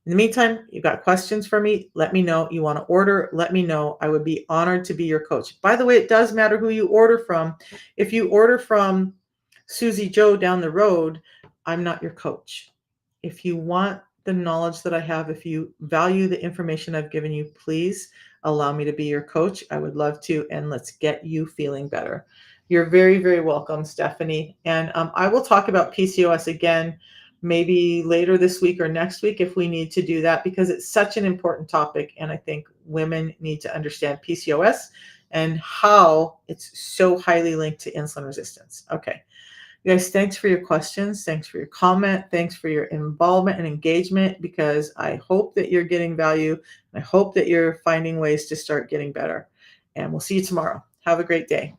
In the meantime, you've got questions for me, let me know. You want to order, let me know. I would be honored to be your coach. By the way, it does matter who you order from. If you order from Susie Joe down the road, I'm not your coach. If you want the knowledge that I have, if you value the information I've given you, please allow me to be your coach. I would love to, and let's get you feeling better. You're very, very welcome, Stephanie. And I will talk about PCOS again, maybe later this week or next week if we need to do that, because it's such an important topic. And I think women need to understand PCOS and how it's so highly linked to insulin resistance. Okay. You guys, thanks for your questions. Thanks for your comment. Thanks for your involvement and engagement, because I hope that you're getting value. I hope that you're finding ways to start getting better. And we'll see you tomorrow. Have a great day.